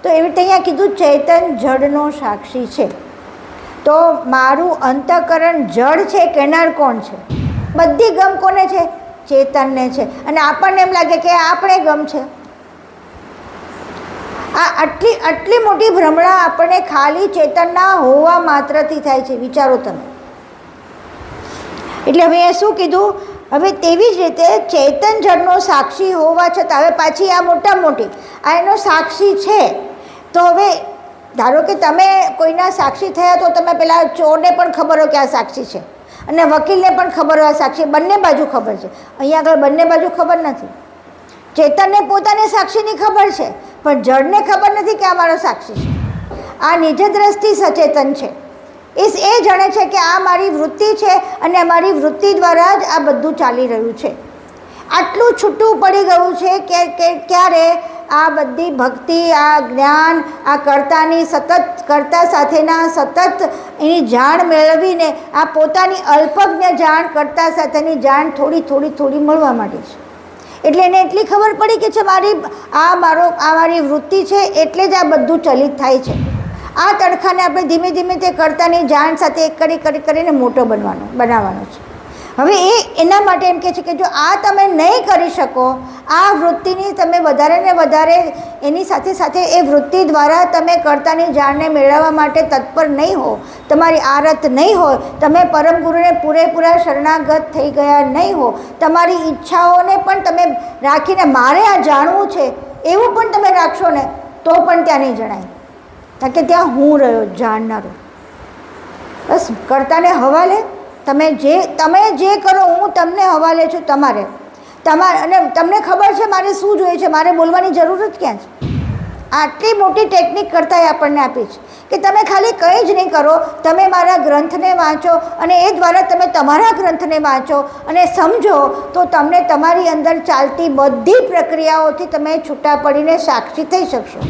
તો એવી રીતે અહીંયા કીધું ચેતન જડનો સાક્ષી છે. તો મારું અંતઃકરણ જડ છે, કહેનાર કોણ છે? બધી ગમ કોને છે? ચેતનને છે. અને આપણને એમ લાગે કે આપણે ગમ છે. આ આટલી મોટી ભ્રમણા આપણને ખાલી ચેતનના હોવા માત્રથી થાય છે. વિચારો તમે. એટલે હવે એ શું કીધું? હવે તેવી જ રીતે ચેતન જડનો સાક્ષી હોવા છતાં હવે પાછી આ મોટી આ એનો સાક્ષી છે. તો હવે ધારો કે તમે કોઈના સાક્ષી થયા તો તમે પેલા ચોરને પણ ખબર હોય કે આ સાક્ષી છે અને વકીલને પણ ખબર હોય આ સાક્ષી, બંને બાજુ ખબર છે. અહીંયા આગળ બંને બાજુ ખબર નથી. ચેતનને પોતાને સાક્ષીની ખબર છે, પણ જડને ખબર નથી કે આ મારો સાક્ષી છે. આ નિજ દ્રષ્ટિ સચેતન છે. એ જાણે છે કે આ મારી વૃત્તિ છે અને મારી વૃત્તિ દ્વારા જ આ બધું ચાલી રહ્યું છે. આટલું છૂટું પડી ગયું છે કે ક્યારે આ બધી ભક્તિ, આ જ્ઞાન, આ કર્તાની કર્તા સાથેના સતત એની જાણ મેળવીને આ પોતાની અલ્પજ્ઞ જાણ, કર્તા સાથેની જાણ થોડી મળવા માંડી છે. એટલે એને એટલી ખબર પડી કે છે મારી વૃત્તિ છે એટલે જ આ બધું ચલિત થાય છે. આ તડખાને આપણે ધીમે તે કર્તાની જાણ સાથે એક કરીને મોટો બનાવવાનો છે. હવે એના માટે એમ કહે છે કે જો આ તમે નહીં કરી શકો, આ વૃત્તિની તમે વધારે ને વધારે એની સાથે એ વૃત્તિ દ્વારા તમે કર્તાની જાણને મેળવવા માટે તત્પર નહીં હો, તમારી આરત નહીં હોય, તમે પરમ ગુરુને પૂરેપૂરા શરણાગત થઈ ગયા નહીં હો, તમારી ઈચ્છાઓને પણ તમે રાખીને મારે આ જાણવું છે એવું પણ તમે રાખશો ને તો પણ ત્યાં નહીં જણાય. કારણ કે ત્યાં હું રહ્યો જાણનારો. બસ કર્તાને હવાલે તમે જે કરો હું તમને હવાલે છું. તમારે અને તમને ખબર છે મારે શું જોઈએ છે, મારે બોલવાની જરૂર જ ક્યાં છે. આટલી મોટી ટેકનિક કરતાં આપણને આપી છે કે તમે ખાલી કંઈ જ નહીં કરો, તમે મારા ગ્રંથને વાંચો અને એ દ્વારા તમે તમારા ગ્રંથને વાંચો અને સમજો તો તમને તમારી અંદર ચાલતી બધી પ્રક્રિયાઓથી તમે છૂટા પડીને સાક્ષી થઈ શકશો.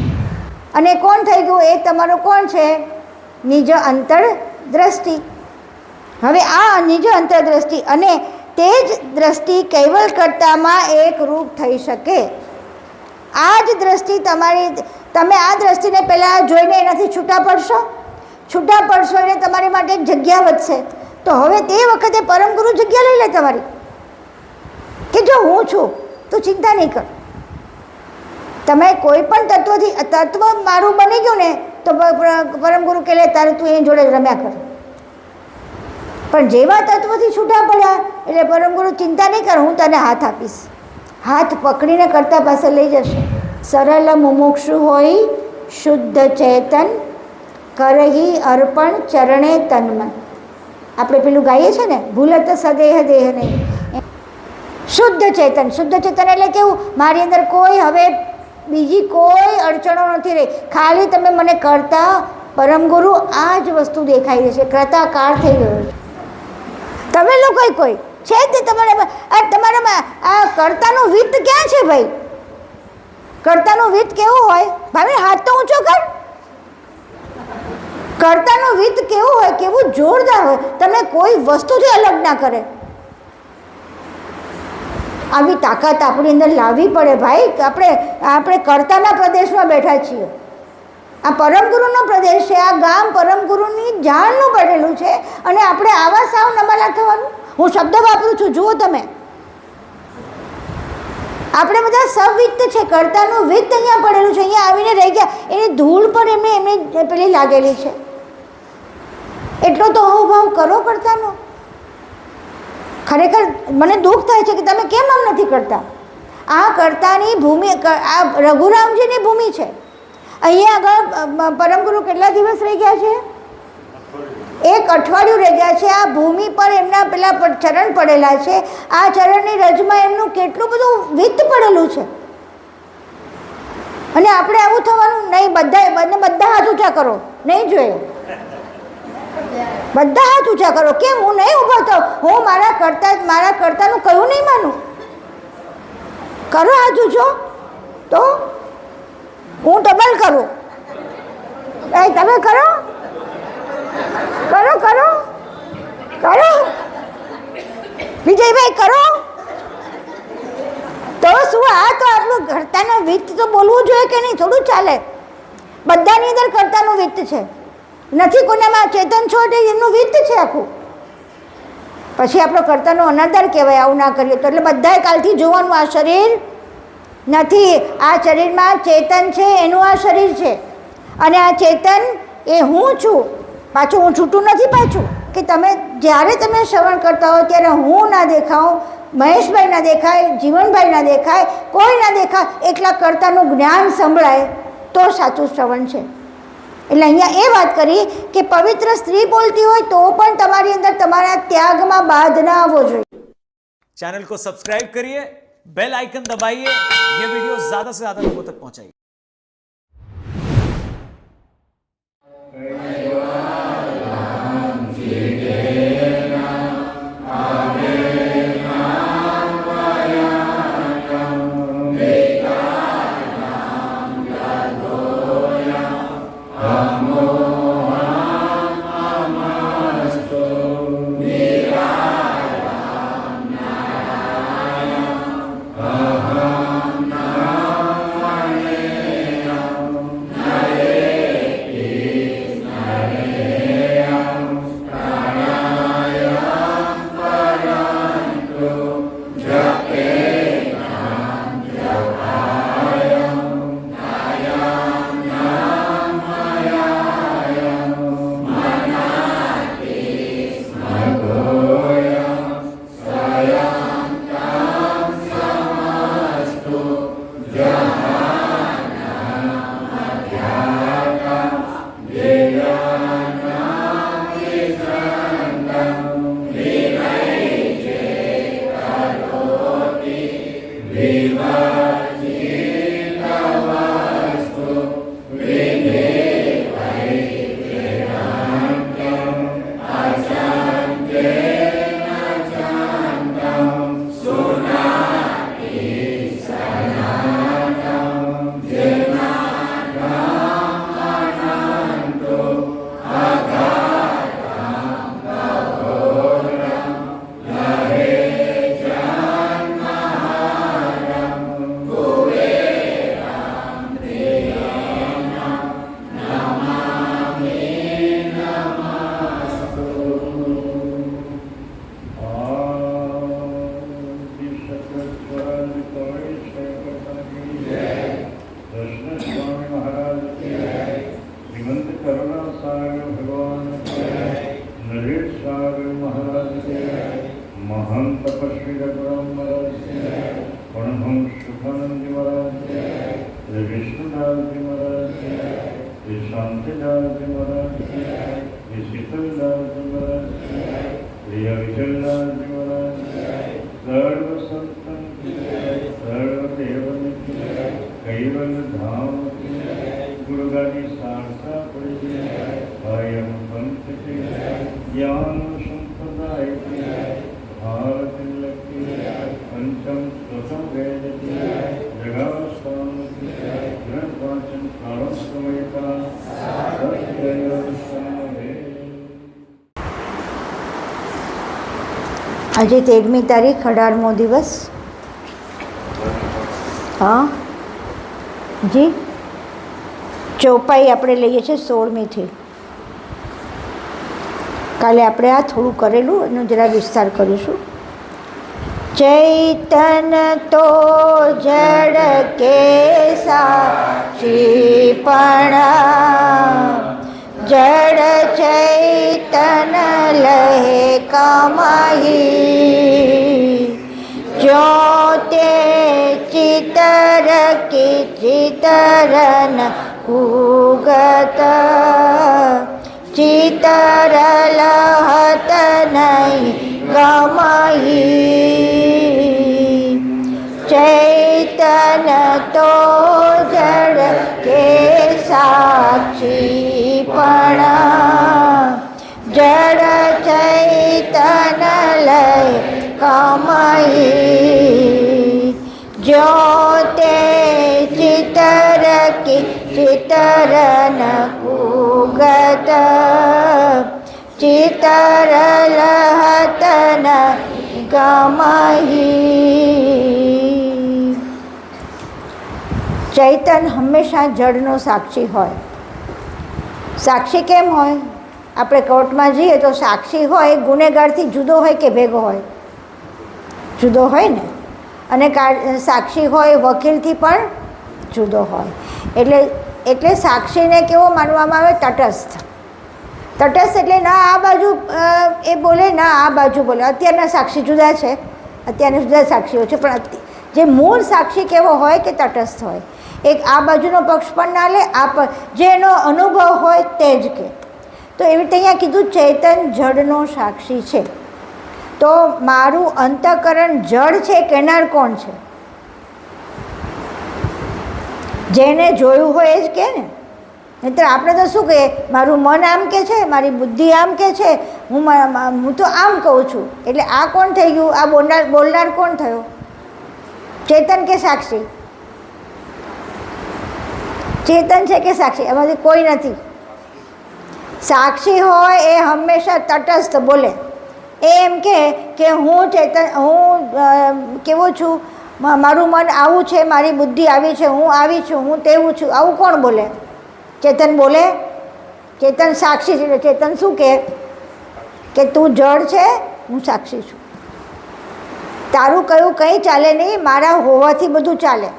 અને કોણ થઈ ગયું? એ તમારો કોણ છે? નિજ અંતરદ્રષ્ટિ. હવે આ નિજ અંતરદ્રષ્ટિ અને તે જ દ્રષ્ટિ કૈવલ કર્તામાં એક રૂપ થઈ શકે. આ જ દ્રષ્ટિ તમે આ દ્રષ્ટિને પહેલાં જોઈને એનાથી છૂટા પડશો એટલે તમારી માટે એક જગ્યા વધશે. તો હવે તે વખતે પરમ ગુરુ જગ્યા લઈ લે તમારી કે જો હું છું, તું ચિંતા નહીં કર. તમે કોઈ પણ તત્વ મારું બની ગયું ને તો પરમ ગુરુ કહે તારે તું એની જોડે રમ્યા કર. પણ જેવા તત્વથી છૂટા પડ્યા એટલે પરમ ગુરુ ચિંતા નહીં કર, હું તને હાથ આપીશ. હાથ પકડીને કર્તા પાસે લઈ જશે. સરળ મુમુક્ષુ હોય શુદ્ધ ચેતન કરહી અર્પણ ચરણે તન્મન. આપણે પેલું ગાઈએ છીએ ને, ભૂલત સદેહ દેહ નહીં. શુદ્ધ ચેતન એટલે કેવું? મારી અંદર કોઈ હવે બીજી કોઈ અડચણો નથી રહી. ખાલી તમે મને કરતા પરમ ગુરુ આ જ વસ્તુ દેખાઈ રહી છે, કર્તાકાર થઈ ગયો છે. તમે લોકો કોઈ છે જ તમારામાં આ કર્તાનું વિત્ત ક્યાં છે ભાઈ? કર્તાનું વિત્ત કેવું હોય? ભાઈ હાથ તો ઊંચો કર. કર્તાનું વિત્ત કેવું હોય? કેવું જોરદાર હોય. તમે કોઈ વસ્તુથી અલગ ના કરે. આવી તાકાત આપણી અંદર લાવવી પડે ભાઈ. આપણે કર્તાના પ્રદેશમાં બેઠા છીએ. આ પરમગુરુનો પ્રદેશ છે. આ ગામ પરમગુરુની જાણનું બનેલું છે અને આપણે આવા સાવ નમાલા થવાનું. હું શબ્દ વાપરું છું, જુઓ તમે. આપણે બધા સવિત્ત છે. કર્તાનું વિત્ત અહીંયા પડેલું છે. અહીંયા આવીને રહી ગયા. એની ધૂળ પર એમને પેલી લાગેલી છે. એટલો તો અહોભાવ કરો કર્તાનો. ખરેખર મને દુઃખ થાય છે કે તમે કેમ આમ નથી કરતા. આ કર્તાની ભૂમિ, આ રઘુરામજીની ભૂમિ છે. અહીંયા આગળ પરમગુરુ કેટલા દિવસ રહી ગયા છે? 1 અઠવાડિયું રહી ગયા છે. આ ભૂમિ પર એમના પેલા ચરણ પડેલા છે. આ ચરણની રજમાં એમનું કેટલું બધું વિત્ત પડેલું છે. અને આપણે આવું થવાનું નહીં. બધા હાથ ઊંચા કરો. નહીં જોઈએ બધા હાથ ઊંચા કરો. કેમ? હું નહીં ઊભો થાઉં. હું મારા કર્તાનું કયું નહીં માનું. કરો હાથ ઊંચો તો હું ડબલ કરું. તમે કરો વિજયભાઈ કરો તો શું? આ તો આપણું કર્તાનો વિત્ત તો બોલવું જોઈએ કે નહીં? થોડું ચાલે. બધાની અંદર કર્તાનું વિત્ત છે, નથી કોનામાં ચેતન છો એટલે એમનું વિત્ત છે આખું. પછી આપણો કર્તાનો અનાદર કહેવાય આવું ના કરીએ તો. એટલે બધાએ કાલથી જોવાનું આ શરીર નથી, આ શરીરમાં ચેતન છે, એનું આ શરીર છે. અને આ ચેતન એ હું છું, પાછું હું છૂટું નથી પાછું. કે તમે જ્યારે તમે શ્રવણ કરતા હો ત્યારે હું ના દેખાઉં, મહેશભાઈ ના દેખાય, જીવનભાઈ ના દેખાય, કોઈ ના દેખાય, એકલા કર્તાનું જ્ઞાન સંભળાય તો સાચું શ્રવણ છે. એટલે અહીંયા એ વાત કરી કે પવિત્ર સ્ત્રી બોલતી હોય તો પણ તમારી અંદર તમારા ત્યાગમાં બાધ ના આવવો જોઈએ. चैनल को सब्सक्राइब करिए, बेल आइकन दबाइए, ये वीडियो ज्यादा से ज्यादा लोगों तक पहुंचाइए. આજે 13મી તારીખ 18મો દિવસ. હા જી, ચોપાઈ આપણે લઈએ છીએ 16મીથી. કાલે આપણે આ થોડું કરેલું એનો જરા વિસ્તાર કરીશું. ચૈતન તો જડ કે સાક્ષીપણ, જડ ચૈતન લહે કમાહી, જો તે ચિતર કી ચિતરન કુગત, ચિતર લહત નહીં ગમહી. ચૈતન તો જડ કે સાક્ષીપણ, જડ ચૈતન લય કમહી, જો તે ચિતર કી ચિતરન કુગત, ચિતર લહત નહીં ગમહી. ચૈતન હંમેશા જડનો સાક્ષી હોય. સાક્ષી કેમ હોય? આપણે કોર્ટમાં જઈએ તો સાક્ષી હોય ગુનેગારથી જુદો હોય કે ભેગો હોય? જુદો હોય ને. અને સાક્ષી હોય વકીલથી પણ જુદો હોય. એટલે સાક્ષીને કેવો માનવામાં આવે? તટસ્થ. તટસ્થ એટલે ના આ બાજુ એ બોલે ના આ બાજુ બોલે. અત્યારના સાક્ષી જુદા છે, અત્યારના જુદા સાક્ષીઓ છે, પણ જે મૂળ સાક્ષી કેવો હોય કે તટસ્થ હોય. એક આ બાજુનો પક્ષ પણ ના લે, જે એનો અનુભવ હોય તે જ કહે. તો એવી રીતે અહીંયા કીધું ચેતન જડનો સાક્ષી છે. તો મારું અંતઃકરણ જડ છે કહેનાર કોણ છે? જેને જોયું હોય એ જ કહે ને. નહીંતર આપણે તો શું કહીએ? મારું મન આમ કે છે, મારી બુદ્ધિ આમ કે છે, હું તો આમ કહું છું. એટલે આ કોણ થઈ ગયું? આ બોલનાર કોણ થયો? ચેતન કે સાક્ષી? ચેતન છે કે સાક્ષી? એમાંથી કોઈ નથી. સાક્ષી હોય એ હંમેશા તટસ્થ બોલે. એ એમ કે હું ચેતન, હું કેવું છું, મારું મન આવું છે, મારી બુદ્ધિ આવી છે, હું આવી છું, હું તેવું છું. આવું કોણ બોલે? ચેતન બોલે. ચેતન સાક્ષી છે. ચેતન શું કે તું જડ છે, હું સાક્ષી છું. તારું કયું કંઈ ચાલે નહીં, મારા હોવાથી બધું ચાલે.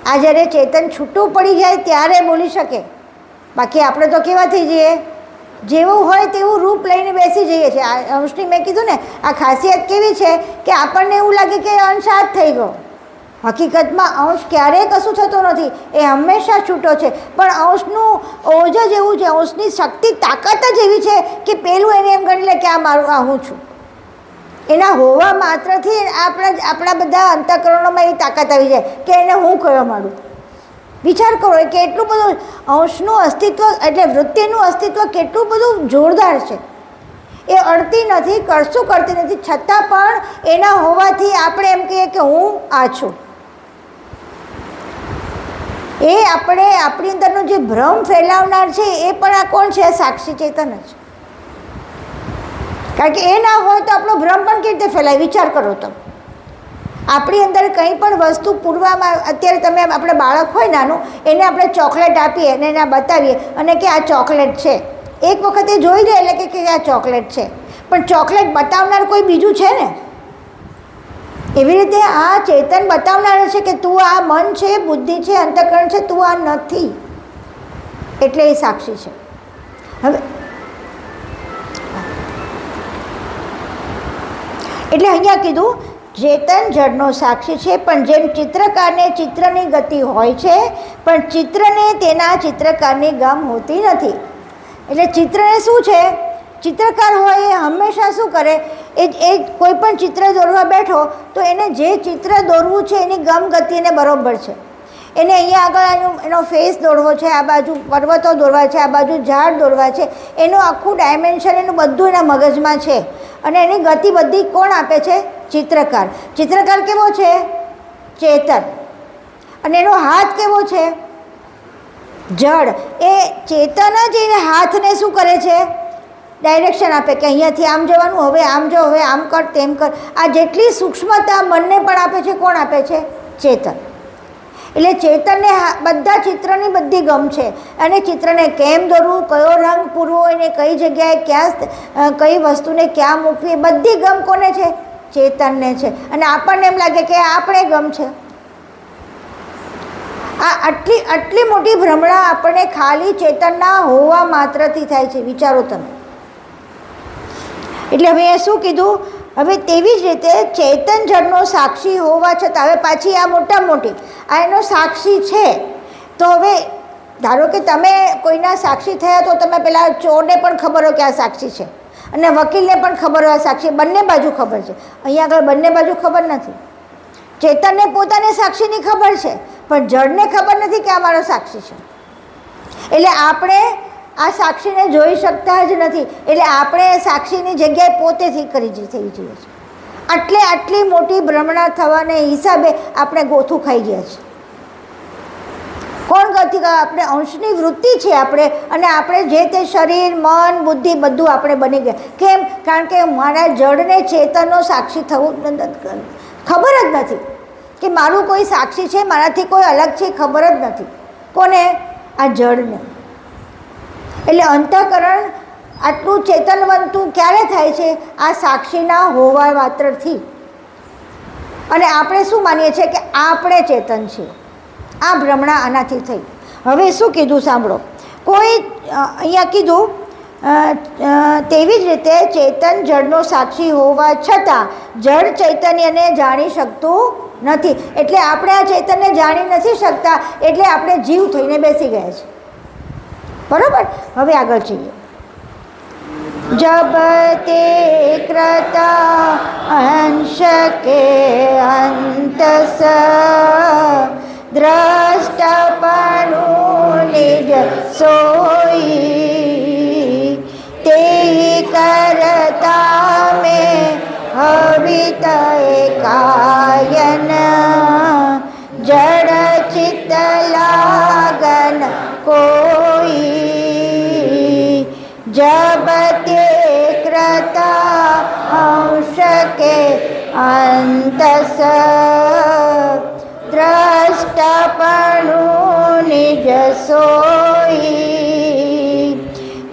આ જ્યારે ચેતન છૂટું પડી જાય ત્યારે બોલી શકે. બાકી આપણે તો કેવા થઈ જઈએ? જેવું હોય તેવું રૂપ લઈને બેસી જઈએ છીએ. આ અંશની મેં કીધું ને, આ ખાસિયત કેવી છે કે આપણને એવું લાગે કે અંશ આ જ થઈ ગયો. હકીકતમાં અંશ ક્યારેય કશું થતું નથી, એ હંમેશા છૂટો છે. પણ અંશનું ઓજ જ એવું છે, અંશની શક્તિ તાકાત જ એવી છે કે પેલું એને એમ ગણી લે કે આ મારું, આ હું છું. એના હોવા માત્રથી આપણા બધા અંતઃકરણોમાં એવી તાકાત આવી જાય કે એને હું કહેવા માંડું. વિચાર કરો કે એટલું બધું અંશનું અસ્તિત્વ, એટલે વૃત્તિનું અસ્તિત્વ કેટલું બધું જોરદાર છે. એ અડતી નથી, કશું કરતી નથી, છતાં પણ એના હોવાથી આપણે એમ કહીએ કે હું આ છું. એ આપણી અંદરનો જે ભ્રમ ફેલાવનાર છે એ પણ આ કોણ છે? સાક્ષી ચેતન જ. કારણ કે એ ના હોય તો આપણો ભ્રમ પણ કેવી રીતે ફેલાય? વિચાર કરો તો. આપણી અંદર કંઈ પણ વસ્તુ પૂરવામાં, અત્યારે તમે આપણે બાળક હોય નાનું, એને આપણે ચોકલેટ આપીએ અને એને બતાવીએ અને કે આ ચોકલેટ છે. એક વખત એ જોઈ લે એટલે કે આ ચોકલેટ છે. પણ ચોકલેટ બતાવનાર કોઈ બીજું છે ને. એવી રીતે આ ચેતન બતાવનાર છે કે તું આ મન છે, બુદ્ધિ છે, અંતઃકરણ છે, તું આ નથી. એટલે એ સાક્ષી છે. હવે એટલે અહીંયા કીધું ચેતન જડનો સાક્ષી છે. પણ જેમ ચિત્રકારને ચિત્રની ગતિ હોય છે, પણ ચિત્રને તેના ચિત્રકારની ગમ હોતી નથી. એટલે ચિત્રને શું છે? ચિત્રકાર હોય એ હંમેશા શું કરે? એ કોઈ પણ ચિત્ર દોરવા બેઠો તો એને જે ચિત્ર દોરવું છે એની ગમ ગતિ એને બરાબર છે. એને અહીંયા આગળ એનો ફેસ દોરવો છે, આ બાજુ પર્વતો દોરવા છે, આ બાજુ ઝાડ દોરવા છે. એનું આખું ડાયમેન્શન, એનું બધું એના મગજમાં છે. અને એની ગતિ બધી કોણ આપે છે? ચિત્રકાર. ચિત્રકાર કેવો છે? ચેતન. અને એનો હાથ કેવો છે? જડ. એ ચેતન જ એને હાથને શું કરે છે? ડાયરેક્શન આપે કે અહીંયાથી આમ જવાનું, હવે આમ જો, હવે આમ કર, તેમ કર. આ જેટલી સૂક્ષ્મતા મનને પણ આપે છે, કોણ આપે છે? ચેતન. એટલે ચેતનને બધા ચિત્રની બધી ગમ છે. અને ચિત્રને કેમ દોરવું, કયો રંગ પૂરવો, એને કઈ જગ્યાએ ક્યાં, કઈ વસ્તુને ક્યાં મૂકવી, બધી ગમ કોને છે? ચેતનને છે. અને આપણને એમ લાગે કે આપણે ગમ છે. આ આટલી મોટી ભ્રમણા આપણને ખાલી ચેતનના હોવા માત્રથી થાય છે. વિચારો તમે. એટલે હવે એ શું કીધું? હવે તેવી જ રીતે ચેતન જડનો સાક્ષી હોવા છતાં, હવે પાછી આ મોટી આ એનો સાક્ષી છે. તો હવે ધારો કે તમે કોઈના સાક્ષી થયા તો તમે પેલા ચોરને પણ ખબર હોય કે આ સાક્ષી છે, અને વકીલને પણ ખબર હોય આ સાક્ષી. બંને બાજુ ખબર છે. અહીંયા આગળ બંને બાજુ ખબર નથી. ચેતનને પોતાને સાક્ષીની ખબર છે, પણ જડને ખબર નથી કે આ મારો સાક્ષી છે. એટલે આપણે આ સાક્ષીને જોઈ શકતા જ નથી. એટલે આપણે સાક્ષીની જગ્યાએ પોતે થઈ જઈએ છીએ. આટલી મોટી ભ્રમણા થવાને હિસાબે આપણે ગોથું ખાઈ ગયા છે. કોણ ગતિ? આપણે અંશની વૃત્તિ છે આપણે. અને આપણે જે તે શરીર, મન, બુદ્ધિ બધું આપણે બની ગયા. કેમ? કારણ કે મારા જડને ચેતનનો સાક્ષી થવું ખબર જ નથી કે મારું કોઈ સાક્ષી છે, મારાથી કોઈ અલગ છે, ખબર જ નથી. કોને? આ જડને. એટલે અંતઃકરણ આટલું ચેતનવંતું ક્યારે થાય છે? આ સાક્ષીના હોવા માત્રથી. અને આપણે શું માનીએ છીએ કે આપણે ચેતન છીએ. આ ભ્રમણા આનાથી થઈ. હવે શું કીધું સાંભળો. કોઈ અહીંયા કીધું તેવી જ રીતે ચેતન જળનો સાક્ષી હોવા છતાં જળ ચૈતન્યને જાણી શકતું નથી. એટલે આપણે આ ચેતનને જાણી નથી શકતા, એટલે આપણે જીવ થઈને બેસી ગયા છે. બરાબર. હવે આગળ જઈએ. જબ તે ક્રતા અંશ કે અંતસ દ્રષ્ટપણું નિજ સોઈ તે કરતા મેં હવિત એકાયન જડ ચિત્ત લાગન કોઈ જબ તે ક્રતા અંશ કે અંતસ દ્રષ્ટપણું નિજ સોઈ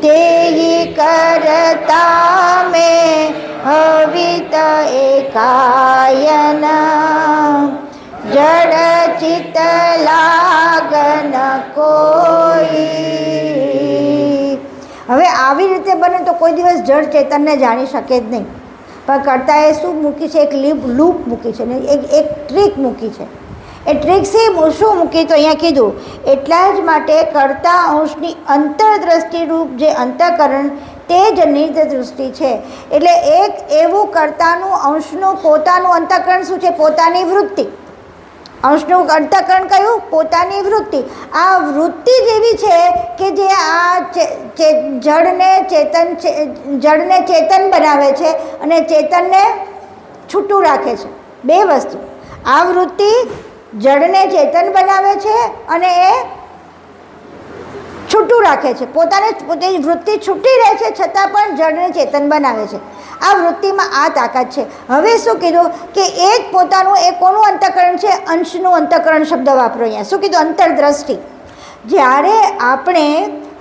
તે કરતા મેં હવિત એકાયન જડ ચિત્ત લાગન કોઈ. હવે આવી રીતે બને તો કોઈ દિવસ જળ ચેતનને જાણી શકે જ નહીં. પણ કર્તાએ શું મૂકી છે? એક લૂપ મૂકી છે ને એક ટ્રીક મૂકી છે. એ ટ્રીક શું મૂકી? તો અહીંયા કીધું એટલા જ માટે કર્તા અંશની અંતરદ્રષ્ટિરૂપ જે અંતઃકરણ તે જ નિજ દૃષ્ટિ છે. એટલે એક એવું કર્તાનું અંશનું પોતાનું અંતઃકરણ શું છે? પોતાની વૃત્તિ. અંશનું અંતઃકરણ કયું? પોતાની વૃત્તિ. આ વૃત્તિ જ એવી છે કે જે આ જળને ચેતન બનાવે છે અને ચેતનને છૂટું રાખે છે. બે વસ્તુ. આ વૃત્તિ જળને ચેતન બનાવે છે અને એ છૂટું રાખે છે. પોતાની વૃત્તિ છૂટી રહે છે છતાં પણ જળને ચેતન બનાવે છે. આ વૃત્તિમાં આ તાકાત છે. હવે શું કીધું કે એ જ પોતાનું એ કોનું અંતઃકરણ છે? અંશનું અંતઃકરણ શબ્દ વાપરો અહીંયા. શું કીધું? અંતરદ્રષ્ટિ. જ્યારે આપણે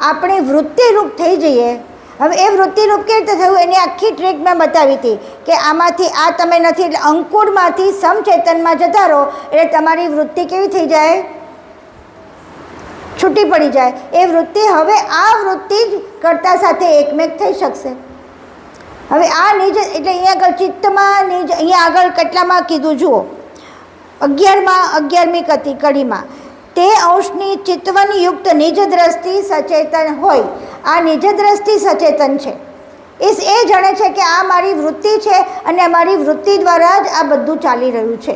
આપણી વૃત્તિરૂપ થઈ જઈએ. હવે એ વૃત્તિરૂપ કેવી રીતે થયું એની આખી ટ્રીક મેં બતાવી હતી કે આમાંથી આ તમે નથી એટલે અંકુરમાંથી સમચેતનમાં જતા રહો એટલે તમારી વૃત્તિ કેવી થઈ જાય? છૂટી પડી જાય. એ વૃત્તિ હવે આ વૃત્તિ જ કર્તા સાથે એકમેક થઈ શકશે. હવે આ નિજ એટલે અહીંયા આગળ ચિત્તમાં નિજ અહીંયા આગળ કેટલામાં કીધું જુઓ 11મી કડીમાં તે અંશની ચિત્તવનયુક્ત નિજ દ્રષ્ટિ સચેતન હોય. આ નિજ દ્રષ્ટિ સચેતન છે. એ જાણે છે કે આ મારી વૃત્તિ છે અને મારી વૃત્તિ દ્વારા જ આ બધું ચાલી રહ્યું છે.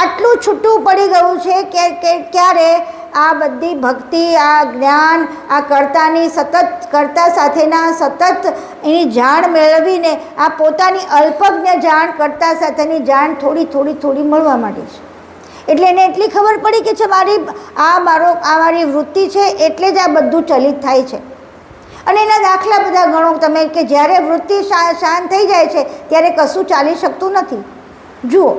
આટલું છૂટું પડી ગયું છે કે ક્યારે આ બધી ભક્તિ, આ જ્ઞાન, આ કર્તાની સતત કર્તા સાથેના સતત એની જાણ મેળવીને આ પોતાની અલ્પજ્ઞ જાણ કર્તા સાથેની જાણ થોડી મળવા માંડી છે. એટલે એને એટલી ખબર પડી કે છે મારી વૃત્તિ છે એટલે જ આ બધું ચલિત થાય છે. અને એના દાખલા બધા ગણો તમે કે જ્યારે વૃત્તિ શાંત થઈ જાય છે ત્યારે કશું ચાલી શકતું નથી. જુઓ,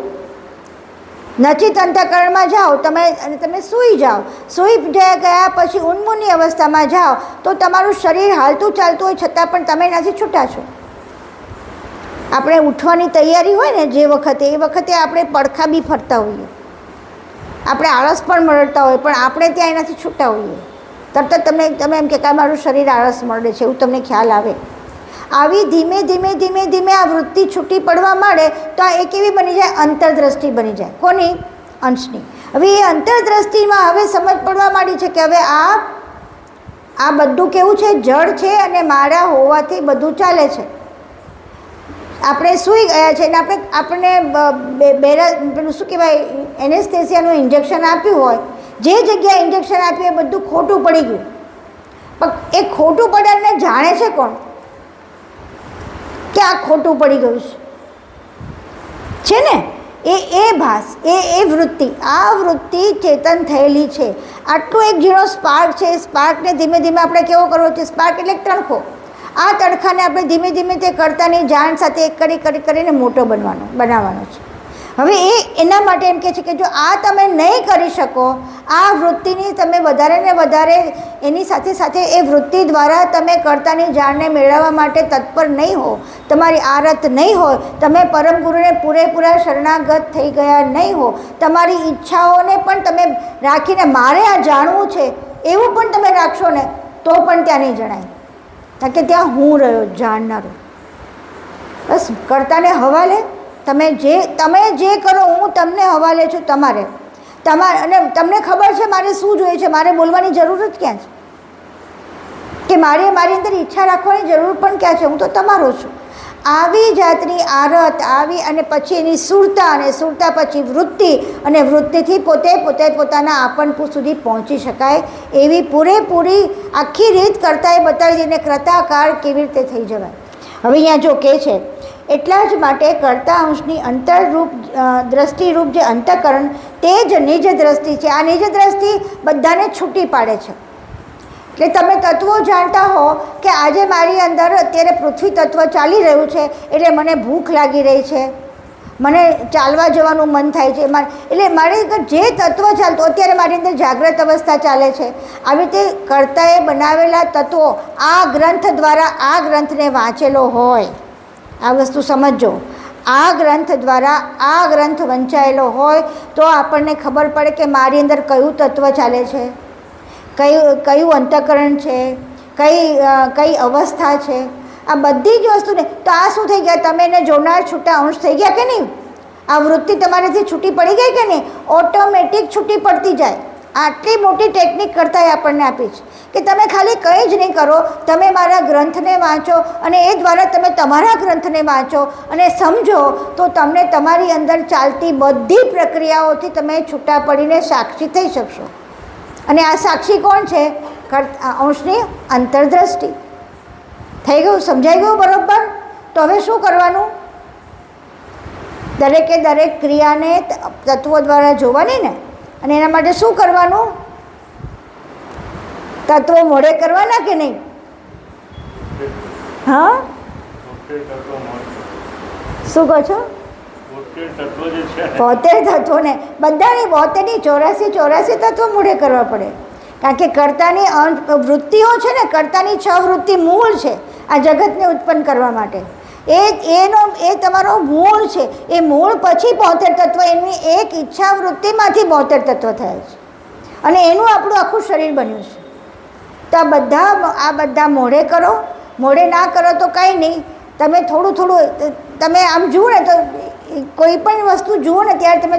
નચિત અંતઃકરણમાં જાઓ તમે અને તમે સૂઈ જાઓ. સૂઈ ગયા પછી ઉન્મૂની અવસ્થામાં જાઓ તો તમારું શરીર હાલતું ચાલતું હોય છતાં પણ તમે એનાથી છૂટા છો. આપણે ઉઠવાની તૈયારી હોય ને જે વખતે એ વખતે આપણે પડખા બી ફરતા હોઈએ, આપણે આળસ પણ મળતા હોય પણ આપણે ત્યાં એનાથી છૂટા હોઈએ. તરત તમે એમ કે મારું શરીર આળસ મળે છે એવું તમને ખ્યાલ આવે. આવી ધીમે ધીમે આ વૃત્તિ છૂટી પડવા માંડે તો આ એક એવી બની જાય અંતરદ્રષ્ટિ બની જાય. કોની? અંશની. હવે એ અંતરદ્રષ્ટિમાં હવે સમજ પડવા માંડી છે કે હવે આ બધું કેવું છે? જળ છે અને મારા હોવાથી બધું ચાલે છે. આપણે સૂઈ ગયા છે અને આપણે પેલું શું કહેવાય એનેસ્થેસિયાનું ઇન્જેક્શન આપ્યું હોય, જે જગ્યાએ ઇન્જેક્શન આપ્યું એ બધું ખોટું પડી ગયું. પણ એ ખોટું પડ્યાને જાણે છે કોણ કે આ ખોટું પડી ગયું છે ને? એ ભાસ, એ વૃત્તિ, આ વૃત્તિ ચેતન થયેલી છે. આટલું એક ઝીણો સ્પાર્ક છે. સ્પાર્કને ધીમે આપણે કેવો કરવો છે? સ્પાર્ક એટલે તણખો. આ તણખાને આપણે ધીમે તે કર્તાની જાણ સાથે એક કરીને મોટો બનાવવાનો છે. હવે એના માટે એમ કહે છે કે જો આ તમે નહીં કરી શકો, આ વૃત્તિની તમે વધારે ને વધારે એની સાથે સાથે એ વૃત્તિ દ્વારા તમે કર્તાની જાણને મેળવવા માટે તત્પર નહીં હો, તમારી આરત નહીં હોય, તમે પરમ ગુરુને પૂરેપૂરા શરણાગત થઈ ગયા નહીં હો, તમારી ઈચ્છાઓને પણ તમે રાખીને મારે આ જાણવું છે એવું પણ તમે રાખશો ને તો પણ ત્યાં નહીં જણાય, કારણ કે ત્યાં હું રહ્યો જાણનારો. બસ કર્તાને હવાલે તમે જે કરો હું તમને હવાલે છું, તમારે અને તમને ખબર છે મારે શું જોઈએ છે, મારે બોલવાની જરૂર જ ક્યાં છે, કે મારી અંદર ઈચ્છા રાખવાની જરૂર પણ ક્યાં છે, હું તો તમારો છું. આવી જાતની આરત આવી અને પછી એની સુરતા, અને સુરતા પછી વૃત્તિ, અને વૃત્તિથી પોતે પોતાના આપણ સુધી પહોંચી શકાય એવી પૂરેપૂરી આખી રીત કરતાએ બતાવી દઈને કર્તાકાર કેવી રીતે થઈ જવાય. હવે અહીંયા જો કહે છે એટલા જ માટે કર્તા અંશની અંતરરૂપ દ્રષ્ટિરૂપ જે અંતઃકરણ તે જ નિજ દ્રષ્ટિ છે. આ નિજ દ્રષ્ટિ બધાને છૂટી પાડે છે. એટલે તમે તત્વો જાણતા હો કે આજે મારી અંદર અત્યારે પૃથ્વી તત્વ ચાલી રહ્યું છે, એટલે મને ભૂખ લાગી રહી છે, મને ચાલવા જવાનું મન થાય છે, એટલે મારી અંદર જે તત્વ ચાલતું અત્યારે મારી અંદર જાગ્રત અવસ્થા ચાલે છે. આવી રીતે કર્તાએ બનાવેલા તત્વો આ ગ્રંથ દ્વારા આ ગ્રંથને વાંચેલો હોય, આ વસ્તુ સમજજો, આ ગ્રંથ દ્વારા આ ગ્રંથ વંચાયેલો હોય તો આપણને ખબર પડે કે મારી અંદર કયું તત્વ ચાલે છે, કયું અંતઃકરણ છે, કઈ અવસ્થા છે, આ બધી જ વસ્તુને. તો આ શું થઈ ગયા, તમે એને જોનાર છૂટા અંશ થઈ ગયા કે નહીં? આ વૃત્તિ તમારાથી છૂટી પડી ગઈ કે નહીં? ઓટોમેટિક છૂટી પડતી જાય. આટલી મોટી ટેકનિક કરતાં આપણને આપી છે કે તમે ખાલી કંઈ જ નહીં કરો, તમે મારા ગ્રંથને વાંચો અને એ દ્વારા તમે તમારા ગ્રંથને વાંચો અને સમજો તો તમને તમારી અંદર ચાલતી બધી પ્રક્રિયાઓથી તમે છૂટા પડીને સાક્ષી થઈ શકશો. અને આ સાક્ષી કોણ છે? અંશની અંતરદ્રષ્ટિ. થઈ ગયું? સમજાઈ ગયું બરાબર? તો હવે શું કરવાનું? દરેકે દરેક ક્રિયાને તત્વો દ્વારા જોવાની ને, અને એના માટે શું કરવાનું? તત્વો મોઢે કરવાના કે નહીં? હા, શું કહો છો? 72 તત્વોને બધાની 72 84 તત્વો મોઢે કરવા પડે, કારણ કે કર્તાની વૃત્તિઓ છે ને, કર્તાની 6 વૃત્તિ મૂળ છે આ જગતને ઉત્પન્ન કરવા માટે. એ તમારો મૂળ છે. એ મૂળ પછી 72 તત્વ, એની એક ઈચ્છા વૃત્તિમાંથી 72 તત્વ થયા છે, અને એનું આપણું આખું શરીર બન્યું છે. તો આ બધા મોઢે કરો. મોઢે ના કરો તો કંઈ નહીં, તમે થોડું તમે આમ જુઓ ને, તો કોઈ પણ વસ્તુ જુઓ ને ત્યારે તમે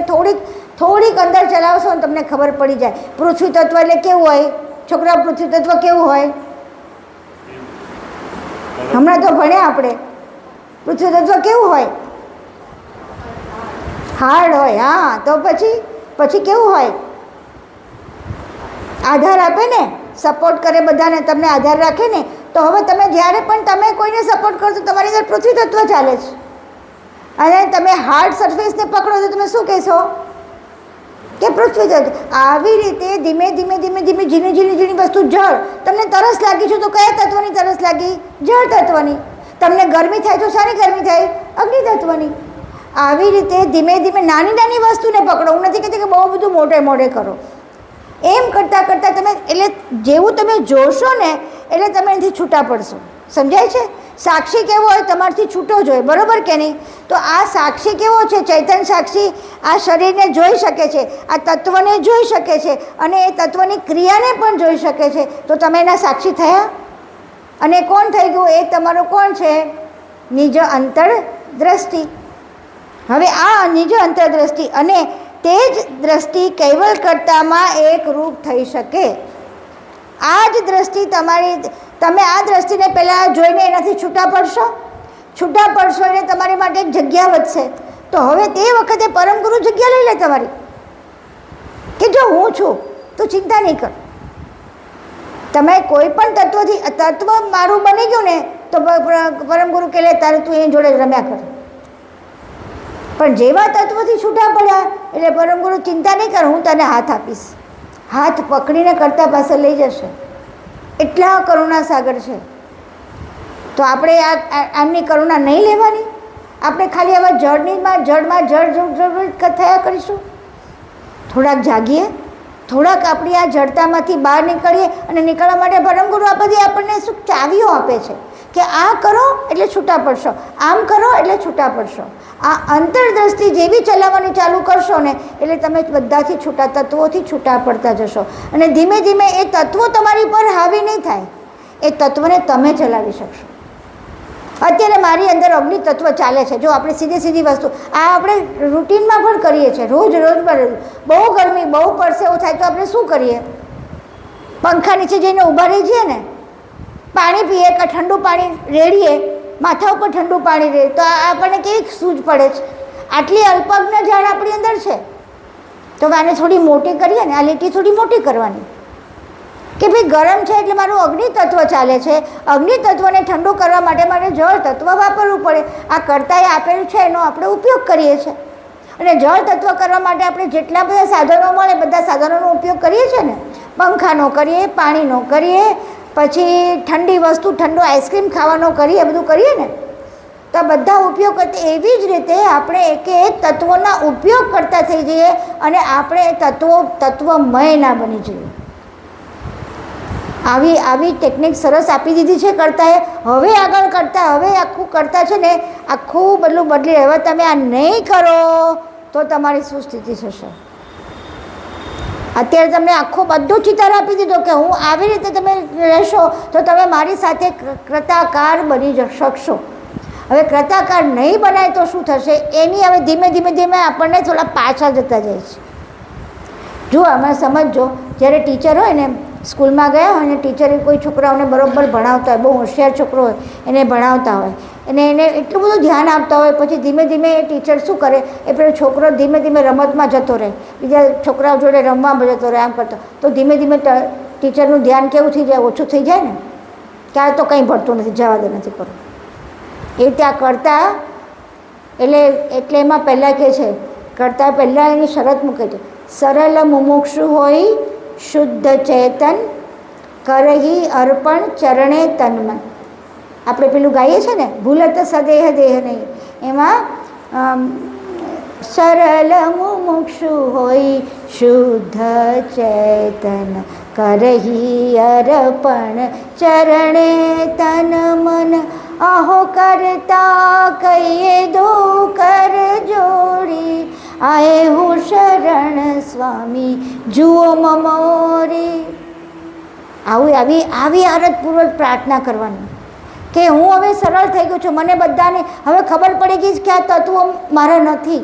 થોડીક અંદર ચલાવશો ને તમને ખબર પડી જાય. પૃથ્વી તત્વ એટલે કેવું હોય છોકરા? પૃથ્વી તત્વ કેવું હોય? હમણાં તો ભણ્યા આપણે. પૃથ્વી તત્વ કેવું હોય? હાર્ડ હોય. હા, તો પછી કેવું હોય? આધાર આપે ને, સપોર્ટ કરે બધાને, તમને આધાર રાખે ને. તો હવે તમે જ્યારે પણ તમે કોઈને સપોર્ટ કરો તો તમારી અંદર પૃથ્વી તત્વ ચાલે છે, અને તમે હાર્ડ સરફેસને પકડો તો તમે શું કહેશો? કે પૃથ્વી તત્વ. આવી રીતે ધીમે ધીમે ઝીણી વસ્તુ જળ. તમને તરસ લાગી છે તો કયા તત્વની તરસ લાગી? જળ તત્વની. તમને ગરમી થાય તો શાની ગરમી થાય? અગ્નિ તત્વની. આવી રીતે ધીમે નાની વસ્તુને પકડો. હું નથી કહેતી કે બહુ બધું મોઢે કરો. એમ કરતાં તમે એટલે જેવું તમે જોશો ને એટલે તમે એનાથી છૂટા પડશો. સમજાય છે? સાક્ષી કેવો હોય? તમારાથી છૂટો જ હોય, બરાબર કે નહીં? તો આ સાક્ષી કેવો છે? ચૈતન્ય સાક્ષી આ શરીરને જોઈ શકે છે, આ તત્વને જોઈ શકે છે, અને એ તત્વની ક્રિયાને પણ જોઈ શકે છે. તો તમે એના સાક્ષી થયા. અને કોણ થઈ ગયું? એ તમારો કોણ છે? નિજ અંતરદ્રષ્ટિ. હવે આ નિજ અંતરદ્રષ્ટિ અને તે જ દ્રષ્ટિ કૈવલ કર્તામાં એક રૂપ થઈ શકે. આ જ દ્રષ્ટિ તમે આ દ્રષ્ટિને પહેલાં જોઈને એનાથી છૂટા પડશો એટલે તમારી માટે એક જગ્યા વધશે. તો હવે તે વખતે પરમ ગુરુ જગ્યા લઈ લે તમારી, કે જો હું છું, તું ચિંતા નહીં કર. તમે કોઈ પણ તત્વ મારું બની ગયું ને તો પરમ ગુરુ કહે લે તારે તું એ જોડે રમ્યા કર. પણ જેવા તત્વથી છૂટા પડ્યા એટલે પરમ ગુરુ ચિંતા નહીં કર, હું તને હાથ આપીશ. હાથ પકડીને કર્તા પાસે લઈ જશે. એટલા કરુણા સાગર છે. તો આપણે આમની કરુણા નહીં લેવાની? આપણે ખાલી આવા જળમાં જળ થયા કરીશું? થોડાક જાગીએ, થોડાક આપણી આ જડતામાંથી બહાર નીકળીએ. અને નીકળવા માટે પરમગુરુ આ બધી આપણને શું ચાવીઓ આપે છે કે આ કરો એટલે છૂટા પડશો, આમ કરો એટલે છૂટા પડશો. આ અંતરદ્રષ્ટિ જેવી ચલાવવાની ચાલુ કરશો ને એટલે તમે બધાથી છૂટા તત્વોથી છૂટા પડતા જશો. અને ધીમે ધીમે એ તત્વો તમારી પર હાવી નહીં થાય, એ તત્વને તમે ચલાવી શકશો. અત્યારે મારી અંદર અગ્નિ તત્વ ચાલે છે. જો આપણે સીધી વસ્તુ આ આપણે રૂટીનમાં પણ કરીએ છીએ, રોજ બહુ ગરમી બહુ પરસેવો થાય તો આપણે શું કરીએ? પંખા નીચે જઈને ઊભા રહી જઈએ ને, પાણી પીએ કે ઠંડુ પાણી રેડીએ, માથા ઉપર ઠંડુ પાણી રહે તો આપણને કેવી સૂઝ પડે છે. આટલી અલ્પજ્ઞ જાણ આપણી અંદર છે તો આને થોડી મોટી કરીએ ને, આ લીટી થોડી મોટી કરવાની કે ભાઈ ગરમ છે એટલે મારું અગ્નિ તત્વ ચાલે છે, અગ્નિ તત્વને ઠંડુ કરવા માટે મારે જળ તત્વ વાપરવું પડે. આ કર્તાએ આપેલું છે એનો આપણે ઉપયોગ કરીએ છીએ. અને જળ તત્વ કરવા માટે આપણે જેટલા બધા સાધનો મળે બધા સાધનોનો ઉપયોગ કરીએ છીએ ને. પંખાનો કરીએ, પાણીનો કરીએ, પછી ઠંડી વસ્તુ ઠંડુ આઈસ્ક્રીમ ખાવાનો કરીએ, બધું કરીએ ને. તો આ બધા ઉપયોગ કરતા એવી જ રીતે આપણે એક તત્વોના ઉપયોગ કરતા થઈ જઈએ અને આપણે તત્વમય ના બની જઈએ. આવી ટેકનિક સરસ આપી દીધી છે કરતાએ. હવે આગળ કરતા હવે આખું કરતા છે ને આખું બધું બદલી. હવે તમે આ નહીં કરો તો તમારી શું સ્થિતિ થશે? અત્યારે તમને આખું બધું ચિતાર આપી દીધો કે હું આવી રીતે તમે રહેશો તો તમે મારી સાથે કૃતાકાર બની શકશો. હવે કૃતાકાર નહીં બનાય તો શું થશે એની હવે ધીમે આપણને થોડા પાછા જતા જાય છે. જુઓ અમે સમજો, જ્યારે ટીચર હોય ને સ્કૂલમાં ગયા હોય ને ટીચરે કોઈ છોકરાઓને બરાબર ભણાવતા હોય, બહુ હોશિયાર છોકરો હોય એને ભણાવતા હોય અને એને એટલું બધું ધ્યાન આપતા હોય, પછી ધીમે એ ટીચર શું કરે એ પેલો છોકરો ધીમે રમતમાં જતો રહે, બીજા છોકરાઓ જોડે રમવામાં જતો રહે, આમ કરતો તો ધીમે ટીચરનું ધ્યાન કેવું થઈ જાય? ઓછું થઈ જાય ને. ક્યારે તો કંઈ ભણતું નથી, જવા દે, નથી કરવું. એ ત્યાં કરતા એટલે એમાં પહેલાં કહે છે કરતા પહેલાં એની શરત મૂકે છે, સરળ મુમુક્ષુ હોય શુદ્ધ ચેતન કરહી અર્પણ ચરણે તન્મન. આપણે પેલું ગાઈએ છીએ ને ભૂલત સદેહ દેહ નહીં, એમાં સરળ મુમુક્ષુ હોય શુદ્ધ ચેતન કરહી અર્પણ ચરણે તન મન આહો કરતા કહીએ દો કર જોડી આએ હું શરણ સ્વામી જુઓ મમોરી. આવી આરતપૂર્વક પ્રાર્થના કરવાની કે હું હવે સરળ થઈ ગયું છું, મને બધાને હવે ખબર પડી ગઈ કે આ તત્વો મારા નથી.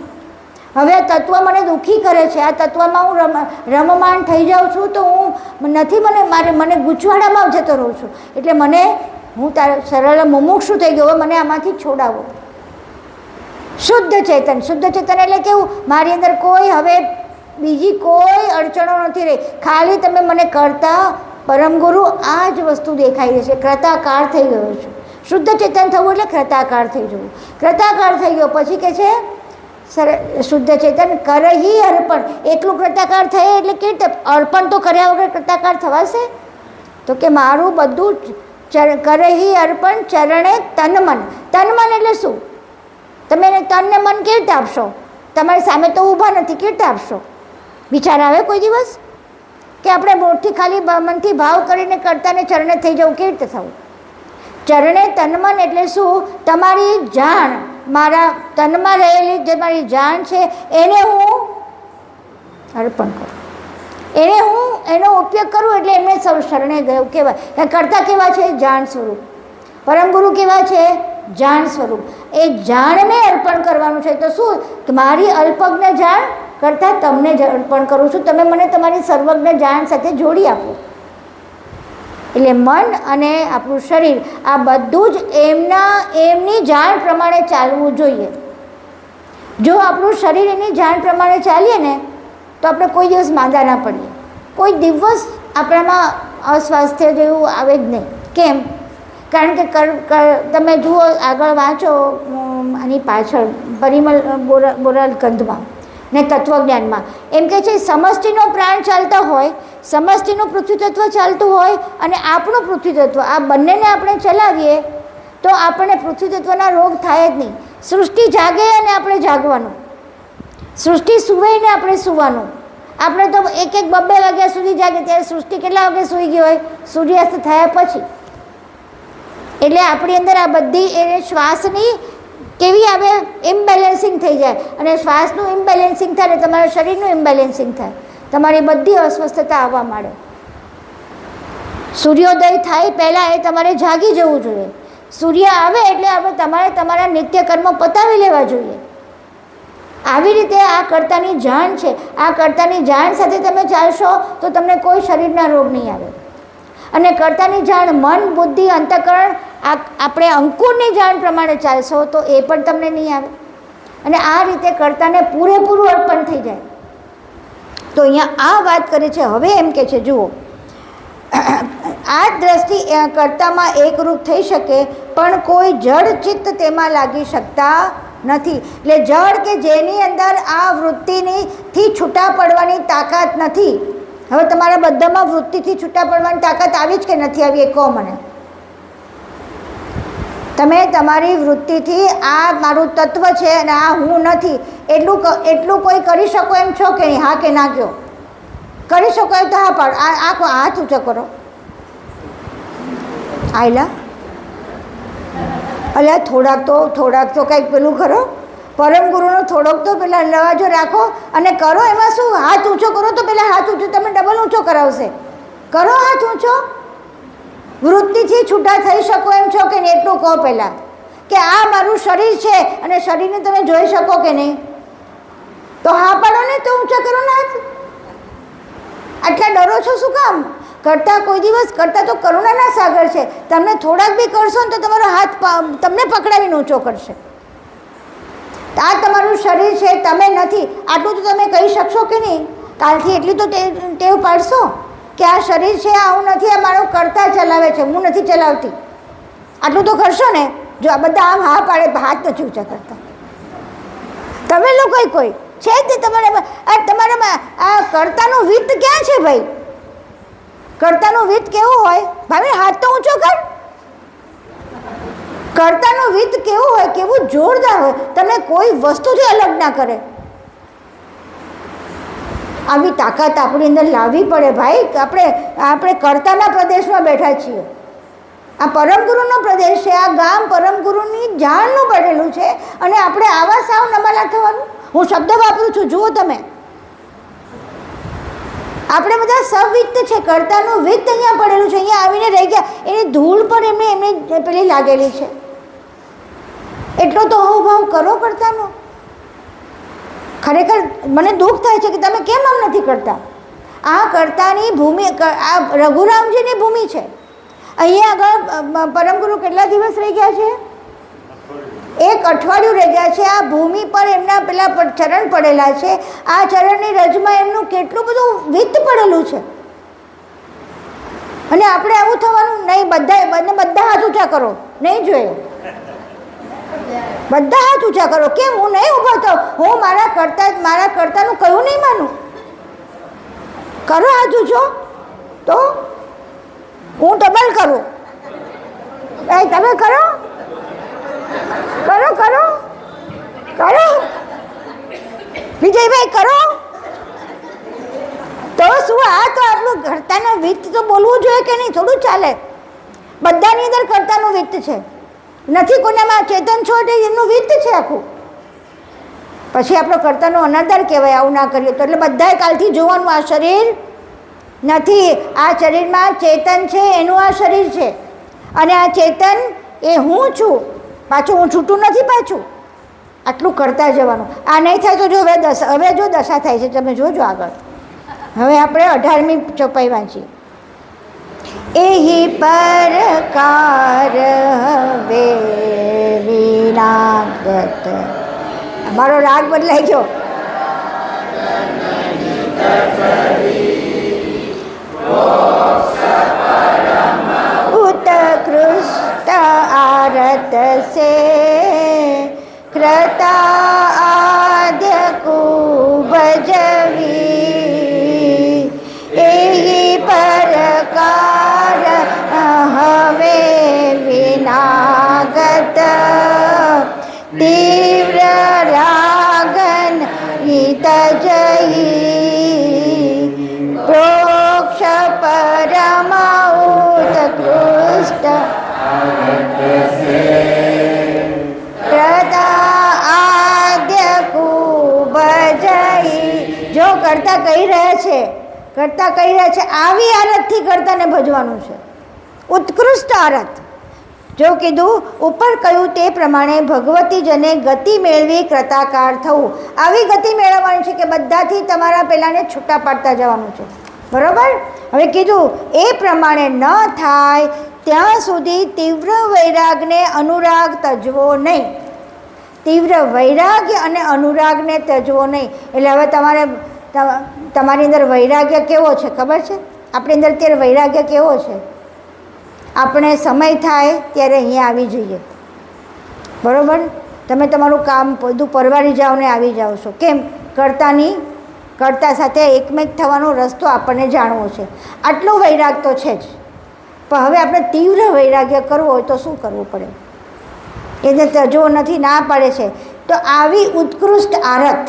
હવે આ તત્વ મને દુઃખી કરે છે, આ તત્વમાં હું રમમાણ થઈ જાઉં છું તો હું નથી, મને ગૂંચવાડામાં જતો રહું છું. એટલે હું સરળ મુમુક્ષુ થઈ ગયો, મને આમાંથી છોડાવો. શુદ્ધ ચેતન એટલે કેવું? મારી અંદર કોઈ હવે બીજી કોઈ અડચણો નથી રહી, ખાલી તમે મને કરતા પરમગુરુ આ જ વસ્તુ દેખાઈ રહી છે. કૃતાકાર થઈ ગયો છું. શુદ્ધ ચેતન થવું એટલે કૃતાકાર થઈ જવું. કૃતાકાર થઈ ગયો પછી કે છે શુદ્ધ ચેતન કરહી અર્પણ. એકલું કૃતાકાર થયે એટલે કે અર્પણ તો કર્યા વગર કૃતાકાર થવાશે? તો કે મારું બધું કરહી અર્પણ ચરણે તનમન. તનમન એટલે શું? તમે એને તનને મન કેવી રીતે આપશો? તમારી સામે તો ઊભા નથી, કેવી રીતે આપશો? વિચાર આવે કોઈ દિવસ કે આપણે મોટથી ખાલી મનથી ભાવ કરીને કરતાને ચરણે થઈ જવું? કેવી રીતે થવું? ચરણે તનમન એટલે શું? તમારી જાણ, મારા તનમાં રહેલી જે મારી જાણ છે એને હું અર્પણ કરું, એનો ઉપયોગ કરું એટલે એમને સૌ શરણે ગયું કહેવાય. કરતા કેવા છે? જાણ સ્વરૂપ. પરમગુરુ કેવા છે? જાણ સ્વરૂપ. એ જાણને અર્પણ કરવાનું છે. તો શું? મારી અલ્પજ્ઞ જાણ કરતાં તમને જ અર્પણ કરું છું. તમે મને તમારી સર્વજ્ઞ જાણ સાથે જોડી આપો. એટલે મન અને આપણું શરીર આ બધું જ એમની જાણ પ્રમાણે ચાલવું જોઈએ. જો આપણું શરીર એની જાણ પ્રમાણે ચાલીએ ને તો આપણે કોઈ દિવસ માંદા ના પડીએ, કોઈ દિવસ આપણામાં અસ્વાસ્થ્ય જેવું આવે જ નહીં. કેમ? કારણ કે તમે જુઓ, આગળ વાંચો આની પાછળ પરિમલ બોરલ કંદમાં ને તત્વજ્ઞાનમાં એમ કહે છે સમષ્ટિનો પ્રાણ ચાલતા હોય, સમષ્ટિનું પૃથ્વી તત્વ ચાલતું હોય અને આપણું પૃથ્વી તત્વ, આ બંનેને આપણે ચલાવીએ તો આપણને પૃથ્વી તત્વના રોગ થાય જ નહીં. સૃષ્ટિ જાગે અને આપણે જાગવાનું, સૃષ્ટિ સૂવે ને આપણે સૂવાનું. આપણે તો એક બબ્બે વાગ્યા સુધી જાગે, ત્યારે સૃષ્ટિ કેટલા વાગે સૂઈ ગઈ હોય? સૂર્યાસ્ત થયા પછી. એટલે આપણી અંદર આ બધી એ શ્વાસની કેવી આવે ઇમ્બેલેન્સિંગ થઈ જાય, અને શ્વાસનું ઇમ્બેલેન્સિંગ થાય ને તમારા શરીરનું ઇમ્બેલેન્સિંગ થાય, તમારી બધી અસ્વસ્થતા આવવા માંડે. સૂર્યોદય થાય પહેલાં એ તમારે જાગી જવું જોઈએ. સૂર્ય આવે એટલે આપણે તમારે તમારા નિત્યકર્મો પતાવી લેવા જોઈએ. આવી રીતે આ કર્તાની જાણ છે. આ કર્તાની જાણ સાથે તમે ચાલશો તો તમને કોઈ શરીરના રોગ નહીં આવે. અને કર્તાની જાણ મન, બુદ્ધિ, અંતઃકરણ, આપણે અંકુરની જાણ પ્રમાણે ચાલશો તો એ પણ તમને નહીં આવે. અને આ રીતે કર્તાને પૂરેપૂરું અર્પણ થઈ જાય. તો અહીંયા આ વાત કરે છે. હવે એમ કે છે, જુઓ, આ દ્રષ્ટિ કર્તામાં એકરૂપ થઈ શકે, પણ કોઈ જડ ચિત્ત તેમાં લાગી શકતા નથી. એટલે જડ કે જેની અંદર આ વૃત્તિથી છૂટા પડવાની તાકાત નથી. હવે તમારા બધામાં વૃત્તિથી છૂટા પડવાની તાકાત આવી જ કે નથી આવી? એ કહો મને. તમે તમારી વૃત્તિથી આ મારું તત્વ છે અને આ હું નથી એટલું કોઈ કરી શકો એમ છો કે નહીં? હા કે ના કહો? કરી શકો એમ તો હા પાડ. આ હાથ ઊંચો કરો. આયલા અલ્યા થોડાક તો કંઈક પેલું કરો. પરમ ગુરુનો થોડોક તો પેલા લવાજો રાખો અને કરો. એમાં શું? હાથ ઊંચો કરો તો પેલા હાથ ઊંચો તમે ડબલ ઊંચો કરાવશે. કરો હાથ ઊંચો. વૃત્તિથી છૂટા થઈ શકો એમ છો કે નહીં? એટલું કહો પહેલાં કે આ મારું શરીર છે અને શરીરને તમે જોઈ શકો કે નહીં? તો હા પાડો ને, તો ઊંચા કરો ને હાથ. આટલા ડરો છો શું કામ? કરતા કોઈ દિવસ કરતા તો કરુણાના સાગર છે. તમે થોડાક બી કરશો ને તો તમારો હાથ તમને પકડાવીને ઊંચો કરશે. આ તમારું શરીર છે, તમે નથી. આટલું તો તમે કહી શકશો કે નહીં? કાલથી એટલી તો ટેવ પાડશો કે આ શરીર છે, આ હું નથી, આ મારો કરતા ચલાવે છે, હું નથી ચલાવતી. આટલું તો કરશો ને? જો આ બધા આમ હા પાડે, હાથ નથી ઊંચા કરતા. તમે લોકો કોઈ છે જ તમારામાં આ કરતાનું વિત્ત ક્યાં છે ભાઈ? કર્તાનું વિત્ત કેવું હોય ભાઈ? હાથ તો ઊંચો કર. કર્તાનું વિત્ત કેવું હોય? કેવું જોરદાર હોય. તમને કોઈ વસ્તુથી અલગ ના કરે. આવી તાકાત આપણી અંદર લાવવી પડે ભાઈ. આપણે કર્તાના પ્રદેશમાં બેઠા છીએ. આ પરમ ગુરુનો પ્રદેશ છે. આ ગામ પરમ ગુરુની જાણનું બનેલું છે અને આપણે આવા સાવ નમાલા થવાનું. હું શબ્દ વાપરું છું, જુઓ તમે. આપણે બધા સવિત્ત છે. કર્તાનું વિત્ત અહીંયા પડેલું છે. અહીંયા આવીને રહી ગયા. એની ધૂળ પર એમને પેલી લાગેલી છે. એટલો તો અહોભાવ કરો કર્તાનો. ખરેખર મને દુઃખ થાય છે કે તમે કેમ આમ નથી કરતા. આ કર્તાની ભૂમિ, આ રઘુરામજીની ભૂમિ છે. અહીંયા આગળ પરમગુરુ કેટલા દિવસ રહી ગયા છે? 1 અઠવાડિયું રહી ગયા છે. આ ભૂમિ પર એમના પેલા ચરણ પડેલા છે. આ ચરણની રજમાં એમનું કેટલું બધું વિત્ત પડેલું છે. અને આપણે આવું થવાનું નહીં. બધા હાથ ઊંચા કરો. નહીં જોઈએ. બધા હાથ ઊંચા કરો. કેમ? હું નહીં ઊભો થઉં. હું મારા કર્તાનું કયું નહીં માનું. કરો હાથ ઊંચો. તો હું ડબલ કરું. તમે કરો. કરો વિજયભાઈ, કરો. તો શું? આ તો આટલું કર્તાનું વિત્ત તો બોલવું જોઈએ કે નહીં? થોડું ચાલે. બધાની અંદર કર્તાનું વિત્ત છે. નથી કોનામાં ચેતન છો એટલે એમનું વિત્ત છે આખું. પછી આપણો કર્તાનો અનાદર કહેવાય આવું ના કરીએ તો. એટલે બધાએ કાલથી જોવાનું, આ શરીર નથી. આ શરીરમાં ચેતન છે, એનું આ શરીર છે. અને આ ચેતન એ હું છું. પાછું હું છૂટું નથી. પાછું આટલું કરતા જવાનું. આ નહીં થાય તો જો હવે જો દશા થાય છે, તમે જોજો આગળ. હવે આપણે 18મી ચોપાઈ વાંચીએ. એહી પરકાર હવે વિનાગત. મારો રાગ બદલાઈ ગયો. ઉત્કૃષ્ટ આરત સે कृता आद्य कुबजवी एही परकार हवे विनागत ती કહી રહ્યા છે આવી આરતથી કર્તાને ભજવાનું છે, ઉત્કૃષ્ટ આરત. જો કીધું ઉપર કહ્યું તે પ્રમાણે ભગવતીજને ગતિ મેળવી કૃતાકાર થવું. આવી ગતિ મેળવવાની છે કે બધાથી તમારા પેલાને છૂટા પાડતા જવાનું છે, બરાબર. હવે કીધું એ પ્રમાણે ન થાય ત્યાં સુધી તીવ્ર વૈરાગને અનુરાગ તજવો નહીં. તીવ્ર વૈરાગ્ય અને અનુરાગને તજવો નહીં. એટલે હવે તમારી અંદર વૈરાગ્ય કેવો છે ખબર છે? આપણી અંદર અત્યારે વૈરાગ્ય કેવો છે? આપણે સમય થાય ત્યારે અહીંયા આવી જઈએ, બરાબર. તમે તમારું કામ બધું પરવારી જાઓ ને આવી જાઓ છો. કેમ? કર્તા સાથે એકમેક થવાનો રસ્તો આપણને જાણવો છે. આટલો વૈરાગ તો છે જ. પણ હવે આપણે તીવ્ર વૈરાગ્ય કરવો હોય તો શું કરવું પડે? એને તજવો નથી, ના પાડે છે. તો આવી ઉત્કૃષ્ટ આરત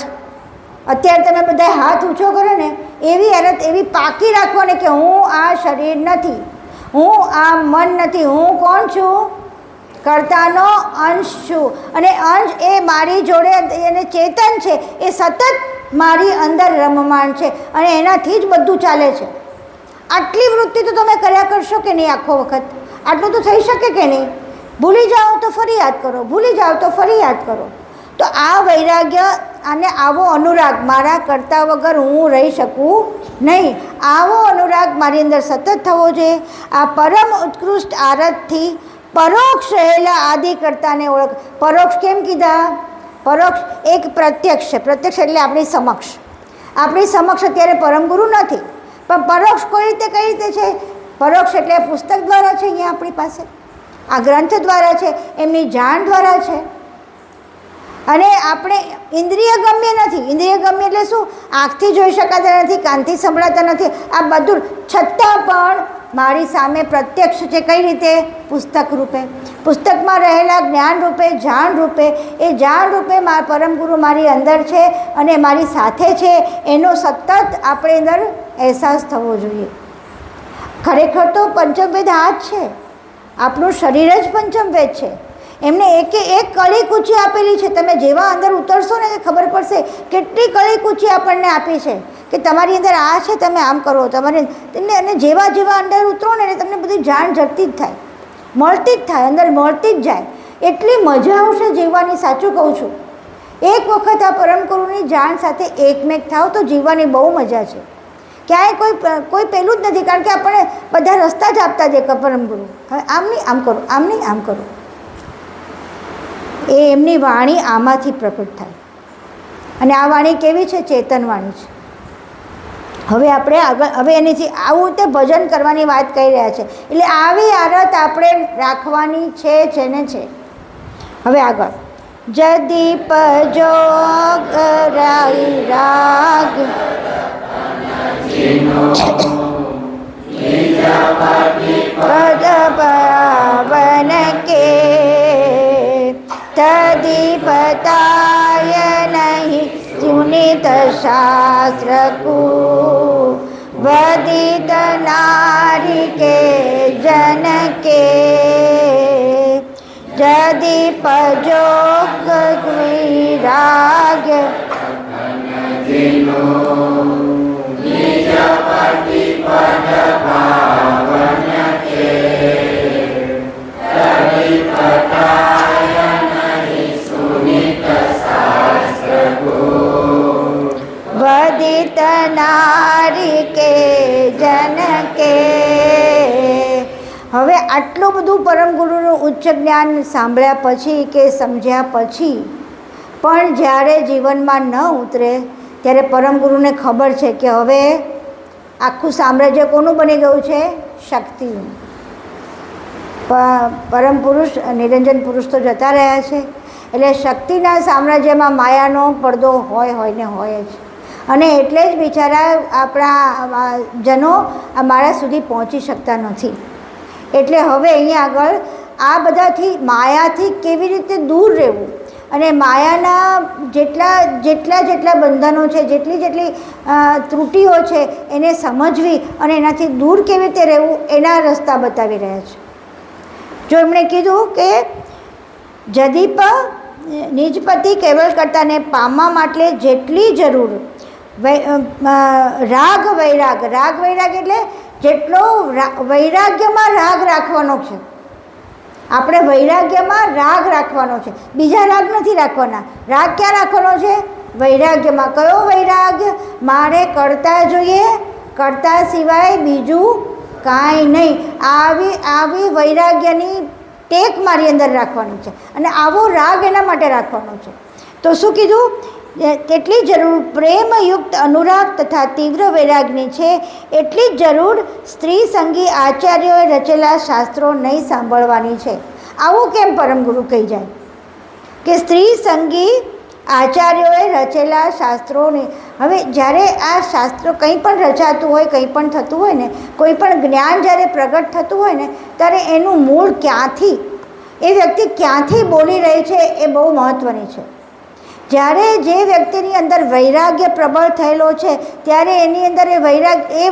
અત્યારે તમે બધા હાથ ઊંચો કરો ને, એવી આરત એવી પાકી રાખવાની કે હું આ શરીર નથી, હું આ મન નથી, હું કોણ છું? કર્તાનો અંશ છું. અને અંશ એ મારી જોડે એને ચેતન છે, એ સતત મારી અંદર રમમાણ છે અને એનાથી જ બધું ચાલે છે. આટલી વૃત્તિ તો તમે કર્યા કરશો કે નહીં આખો વખત? આટલું તો થઈ શકે કે નહીં? ભૂલી જાઓ તો ફરી યાદ કરો, ભૂલી જાઓ તો ફરી યાદ કરો. તો આ વૈરાગ્ય અને આવો અનુરાગ, મારા કરતા વગર હું રહી શકું નહીં, આવો અનુરાગ મારી અંદર સતત થવો જોઈએ. આ પરમ ઉત્કૃષ્ટ આરતથી પરોક્ષ રહેલા આદિ કર્તાને ઓળખ. પરોક્ષ કેમ કીધા? પરોક્ષ એક પ્રત્યક્ષ છે. પ્રત્યક્ષ એટલે આપણી સમક્ષ અત્યારે પરમગુરુ નથી, પણ પરોક્ષ કઈ રીતે છે? પરોક્ષ એટલે પુસ્તક દ્વારા છે, અહીંયા આપણી પાસે આ ગ્રંથ દ્વારા છે, એમની જાણ દ્વારા છે. અને આપણે ઇન્દ્રિય ગમ્ય નથી. ઇન્દ્રિય ગમ્ય એટલે શું? આંખથી જોઈ શકાતા નથી, કાનથી સંભળાતા નથી, આ બધું છતાં પણ મારી સામે પ્રત્યક્ષ છે. કઈ રીતે? પુસ્તક રૂપે, પુસ્તકમાં રહેલા જ્ઞાન રૂપે, જાણ રૂપે. એ જાણ રૂપે પરમગુરુ મારી અંદર છે અને મારી સાથે છે, એનો સતત આપણે અંદર અહેસાસ થવો જોઈએ. ખરેખર તો પંચમવેદ આ જ છે, આપણું શરીર જ પંચમવેદ છે. એમને એકે એક કળી કૂચી આપેલી છે. તમે જેવા અંદર ઉતરશો ને ખબર પડશે કેટલી કળી કૂચી આપણને આપી છે કે તમારી અંદર આ છે, તમે આમ કરો, તમારે તમને. અને જેવા અંદર ઉતરો ને તમને બધી જાણ જડતી જ થાય, મળતી જ થાય, અંદર મળતી જ જાય. એટલી મજા આવશે જીવવાની. સાચું કહું છું, એક વખત આ પરમગુરુની જાણ સાથે એકમેક થાવ તો જીવવાની બહુ મજા છે. ક્યાંય કોઈ પેલું જ નથી, કારણ કે આપણે બધા રસ્તા જ આપતા દે પરમગુરુ. હવે આમ નહીં આમ કરો, આમ નહીં આમ કરો. એ એમની વાણી આમાંથી પ્રકટ થાય. અને આ વાણી કેવી છે? ચેતન વાણી છે. હવે આપણે આગળ એનીથી આવું તે ભજન કરવાની વાત કહી રહ્યા છે. એટલે આવી આરત આપણે રાખવાની છે ને છે. હવે આગળ જદીપ જોગ રાગ પદ પવન કે तदीपताय नहीं सुनित शास्त्र को वदित नारी के जन के जदीप जोग विराग वदित नारी के जन के. હવે આટલું બધું પરમગુરુનું ઉચ્ચ જ્ઞાન સાંભળ્યા પછી કે સમજ્યા પછી પણ જ્યારે જીવનમાં ન ઉતરે ત્યારે પરમગુરુને ખબર છે કે હવે આખું સામ્રાજ્ય કોનું બની ગયું છે? શક્તિનું. પરમ પુરુષ નિરંજન પુરુષ તો જતા રહ્યા છે. એટલે શક્તિના સામ્રાજ્યમાં માયાનો પડદો હોય ને હોય જ. અને એટલે જ બિચારા આપણા જનો મારા સુધી પહોંચી શકતા નથી. એટલે હવે અહીંયા આગળ આ બધાથી માયાથી કેવી રીતે દૂર રહેવું અને માયાના જેટલા બંધનો છે, જેટલી ત્રુટિઓ છે એને સમજવી અને એનાથી દૂર કેવી રીતે રહેવું એના રસ્તા બતાવી રહ્યા છે. જો એમણે કીધું કે જદીપ નિજપતિ કેવળ કરતાને પામવા માટે જેટલી જરૂર રાગ વૈરાગ, રાગ વૈરાગ એટલે જેટલો વૈરાગ્યમાં રાગ રાખવાનો છે. આપણે વૈરાગ્યમાં રાગ રાખવાનો છે, બીજા રાગ નથી રાખવાના. રાગ ક્યાં રાખવાનો છે? વૈરાગ્યમાં. કયો વૈરાગ્ય? મારે કરતા જોઈએ, કરતા સિવાય બીજું કાંઈ નહીં. આવી વૈરાગ્યની ટેક મારી અંદર રાખવાની છે અને આવો રાગ એના માટે રાખવાનો છે. તો શું કીધું? કેટલી જરૂર પ્રેમયુક્ત અનુરાગ તથા તીવ્ર વૈરાગની છે, એટલી જ જરૂર સ્ત્રી સંગી આચાર્યોએ રચેલા શાસ્ત્રો નહીં સાંભળવાની છે. આવું કેમ પરમગુરુ કહી જાય કે સ્ત્રી સંગી આચાર્યોએ રચેલા શાસ્ત્રોને? હવે જ્યારે આ શાસ્ત્રો કંઈ પણ રચાતું હોય, કંઈ પણ થતું હોય ને, કોઈ પણ જ્ઞાન જ્યારે પ્રગટ થતું હોય ને, ત્યારે એનું મૂળ ક્યાંથી, એ વ્યક્તિ ક્યાંથી બોલી રહી છે એ બહુ મહત્ત્વની છે. જ્યારે જે વ્યક્તિની અંદર વૈરાગ્ય પ્રબળ થયેલો છે ત્યારે એની અંદર એ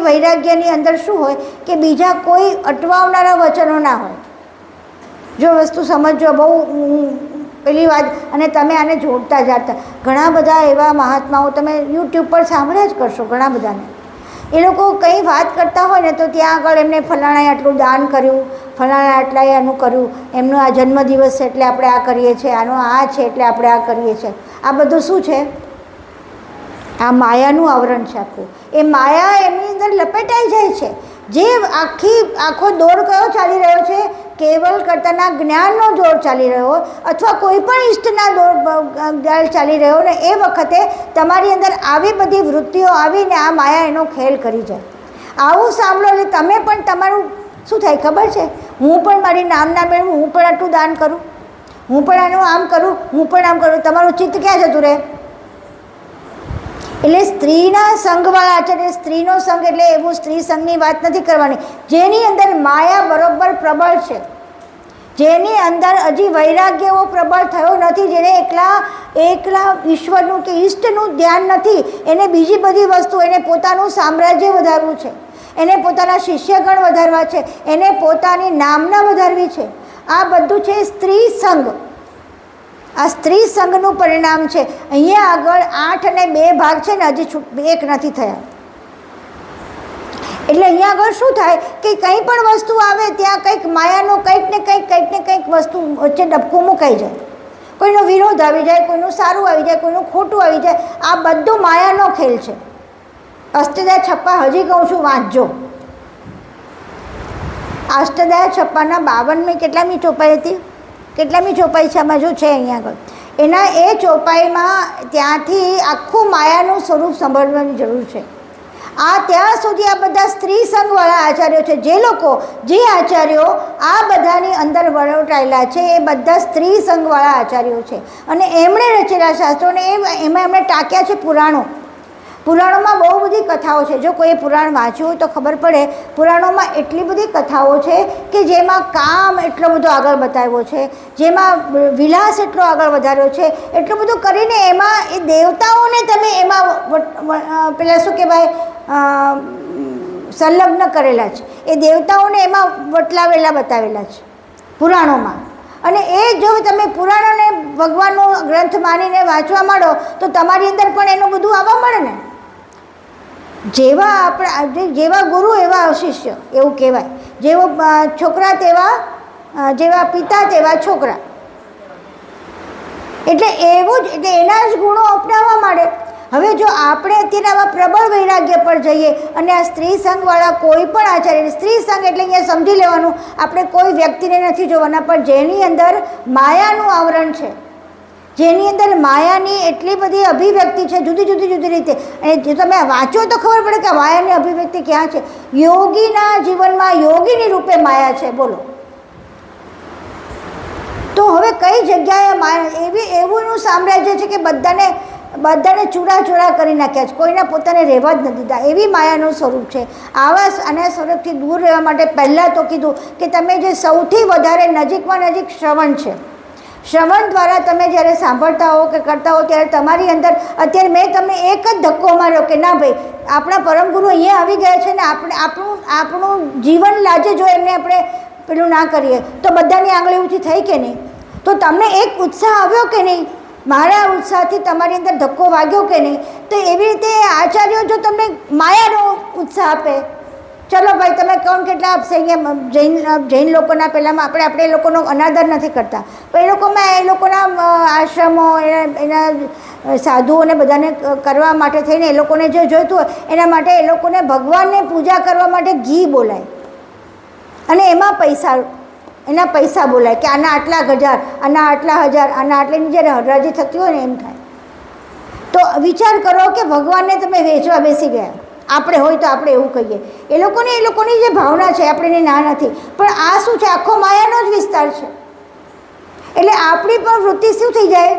વૈરાગ્યની અંદર શું હોય કે બીજા કોઈ અટવાવનારા વચનો ના હોય. જો વસ્તુ સમજો, બહુ પેલી વાત, અને તમે આને જોડતા જાતા. ઘણા બધા એવા મહાત્માઓ તમે યુટ્યુબ પર સાંભળ્યા જ કરશો, ઘણા બધાને. એ લોકો કંઈ વાત કરતા હોય ને તો ત્યાં આગળ એમને ફલાણાએ આટલું દાન કર્યું, ફલાણા આટલાએ આનું કર્યું, એમનો આ જન્મદિવસ છે એટલે આપણે આ કરીએ છીએ, આનો આ છે એટલે આપણે આ કરીએ છીએ. આ બધું શું છે? આ માયાનું આવરણ છે આખું. એ માયા એમની અંદર લપેટાઈ જાય છે. જે આખો દોર કયો ચાલી રહ્યો છે? કેવલ કર્તાના જ્ઞાનનો દોર ચાલી રહ્યો અથવા કોઈ પણ ઈષ્ટના દોર ચાલી રહ્યો ને, એ વખતે તમારી અંદર આવી બધી વૃત્તિઓ આવીને આ માયા એનો ખેલ કરી જાય. આવું સાંભળો એટલે તમે પણ તમારું શું થાય ખબર છે? હું પણ મારી નામના મેળવું, હું પણ આટલું દાન કરું, હું પણ આનું આમ કરું, હું પણ આમ કરું. તમારું ચિત્ત ક્યાં જતું રહે? એટલે સ્ત્રીના સંઘવાળા આચાર્ય, સ્ત્રીનો સંઘ એટલે એવું સ્ત્રી સંઘની વાત નથી કરવાની જેની અંદર માયા બરોબર પ્રબળ છે, જેની અંદર હજી વૈરાગ્ય એવો પ્રબળ થયો નથી, જેને એકલા ઈશ્વરનું કે ઈષ્ટનું ધ્યાન નથી, એને બીજી બધી વસ્તુ, એને પોતાનું સામ્રાજ્ય વધારવું છે, એને પોતાના શિષ્યગણ વધારવા છે, એને પોતાની નામના વધારવી છે. આ બધું છે સ્ત્રી સંઘ. આ સ્ત્રી સંઘનું પરિણામ છે. અહીંયા આગળ 8 અને 2 ભાગ છે ને, હજી 1 નથી થયા. એટલે અહીંયા આગળ શું થાય કે કંઈ પણ વસ્તુ આવે ત્યાં કંઈક માયાનો કંઈક ને કંઈક વસ્તુ વચ્ચે ડબકું મુકાઈ જાય. કોઈનો વિરોધ આવી જાય, કોઈનું સારું આવી જાય, કોઈનું ખોટું આવી જાય. આ બધું માયાનો ખેલ છે. અષ્ટદા છપ્પા હજી કહું છું, વાંચજો. અષ્ટદા છપ્પાના 52મી કેટલામી ચોપાઈ હતી? કેટલામી ચોપાઈ છે આમાં? જો છે અહીંયા આગળ એના એ ચોપાઈમાં ત્યાંથી આખું માયાનું સ્વરૂપ સંભાળવાની જરૂર છે. ત્યાં સુધી આ બધા સ્ત્રી સંઘવાળા આચાર્યો છે. જે આચાર્યો આ બધાની અંદર વળોટાયેલા છે એ બધા સ્ત્રી સંઘવાળા આચાર્યો છે અને એમણે રચેલા શાસ્ત્રોને એમાં એમણે ટાંક્યા છે પુરાણો. પુરાણોમાં બહુ બધી કથાઓ છે. જો કોઈ પુરાણ વાંચ્યું હોય તો ખબર પડે. પુરાણોમાં એટલી બધી કથાઓ છે કે જેમાં કામ એટલો બધો આગળ બતાવ્યો છે, જેમાં વિલાસ એટલો આગળ વધાર્યો છે, એટલું બધું કરીને એમાં એ દેવતાઓને તમે એમાં પેલા શું કહેવાય સંલગ્ન કરેલા છે. એ દેવતાઓને એમાં વટલાવેલા બતાવેલા છે પુરાણોમાં. અને એ જો તમે પુરાણોને ભગવાનનો ગ્રંથ માનીને વાંચવા માંડો તો તમારી અંદર પણ એનું બધું આવવા મળે ને. જેવા ગુરુ એવા શિષ્ય, એવું કહેવાય. જેવો છોકરા જેવા પિતા તેવા છોકરા. એટલે એવું જ, એટલે એના જ ગુણો અપનાવવા માંડે. હવે જો આપણે અત્યારે આવા પ્રબળ વૈરાગ્ય પર જઈએ અને આ સ્ત્રી સંઘવાળા કોઈ પણ આચાર્ય, સ્ત્રી સંઘ એટલે અહીંયા સમજી લેવાનું, આપણે કોઈ વ્યક્તિને નથી જોવાના, પણ જેની અંદર માયાનું આવરણ છે, જેની અંદર માયાની એટલી બધી અભિવ્યક્તિ છે જુદી જુદી રીતે. અને જો તમે વાંચો તો ખબર પડે કે માયાની અભિવ્યક્તિ ક્યાં છે. યોગીના જીવનમાં યોગીની રૂપે માયા છે. બોલો તો હવે કઈ જગ્યાએ માયા એવું સામ્રાજ્ય છે કે બધાને ચૂરા કરી નાખ્યા છે, કોઈના પોતાને રહેવા જ નથી દીધા. એવી માયાનું સ્વરૂપ છે. આના સ્વરૂપથી દૂર રહેવા માટે પહેલાં તો કીધું કે તમે જે સૌથી વધારે નજીકમાં નજીક શ્રવણ છે, શ્રવણ દ્વારા તમે જ્યારે સાંભળતા હો કે કરતા હો ત્યારે તમારી અંદર, અત્યારે મેં તમને એક જ ધક્કો માર્યો કે ના ભાઈ આપણા પરમગુરુ અહીંયા આવી ગયા છે ને આપણું જીવન લાજે જો એમને આપણે પેલું ના કરીએ તો બધાની આંગળી ઊંચી થઈ કે નહીં? તો તમને એક ઉત્સાહ આવ્યો કે નહીં મારા ઉત્સાહથી તમારી અંદર ધક્કો વાગ્યો કે નહીં, તો એવી રીતે આચાર્યો જો તમને માયાનો ઉત્સાહ આપે, ચલો ભાઈ તમે કોણ કેટલા આપશે, અહીંયા જૈન લોકોના પહેલાંમાં આપણે એ લોકોનો અનાદર નથી કરતા, પણ એ લોકોમાં એ લોકોના આશ્રમો એના સાધુઓને બધાને કરવા માટે થઈને એ લોકોને જે જોઈતું હોય એના માટે એ લોકોને ભગવાનને પૂજા કરવા માટે ઘી બોલાય અને એમાં પૈસા બોલાય કે આના આટલા હજાર, આના આટલા હજાર, આના આટલાની જ્યારે હરાજી થતી હોય ને એમ થાય. તો વિચાર કરો કે ભગવાનને તમે વેચવા બેસી ગયા, આપણે હોય તો આપણે એવું કહીએ. એ લોકોની જે ભાવના છે આપણે એની ના નથી, પણ આ શું છે, આખો માયાનો જ વિસ્તાર છે. એટલે આપણી પણ વૃત્તિ શું થઈ જાય,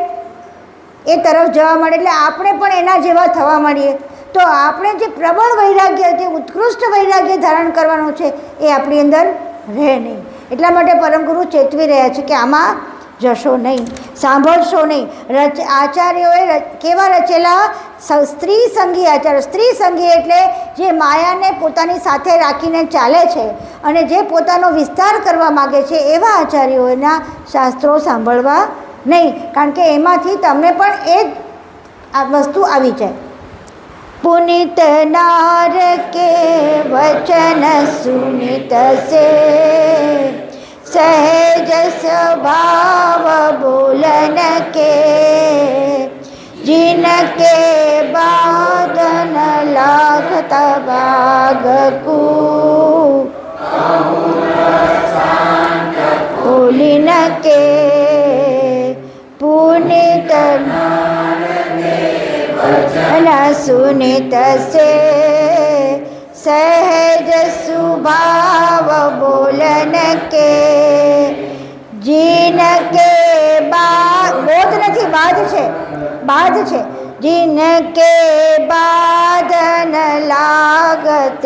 એ તરફ જવા માંડે, એટલે આપણે પણ એના જેવા થવા માંડીએ. તો આપણે જે પ્રબળ વૈરાગ્ય, જે ઉત્કૃષ્ટ વૈરાગ્ય ધારણ કરવાનું છે એ આપણી અંદર રહે નહીં. એટલા માટે પરમગુરુ ચેતવી રહ્યા છે કે આમાં જશો નહીં, સાંભળશો નહીં. આચાર્યોએ કેવા રચેલા? સ્ત્રી સંગી આચાર્ય. સ્ત્રી સંગી એટલે જે માયાને પોતાની સાથે રાખીને ચાલે છે અને જે પોતાનો વિસ્તાર કરવા માગે છે એવા આચાર્યોના શાસ્ત્રો સાંભળવા નહીં, કારણ કે એમાંથી તમને પણ એ જ વસ્તુ આવી જાય. પુનિત નાર કે વચન સુનિત સે સહેજ સ્વભાવ બોલન કે जिनके बादन लागत बाग को बोलिन के पुनित सुनित से सहज स्वभाव बोलन के जिनके બોધ નથી, બાદ છે. जिनके बादन लगत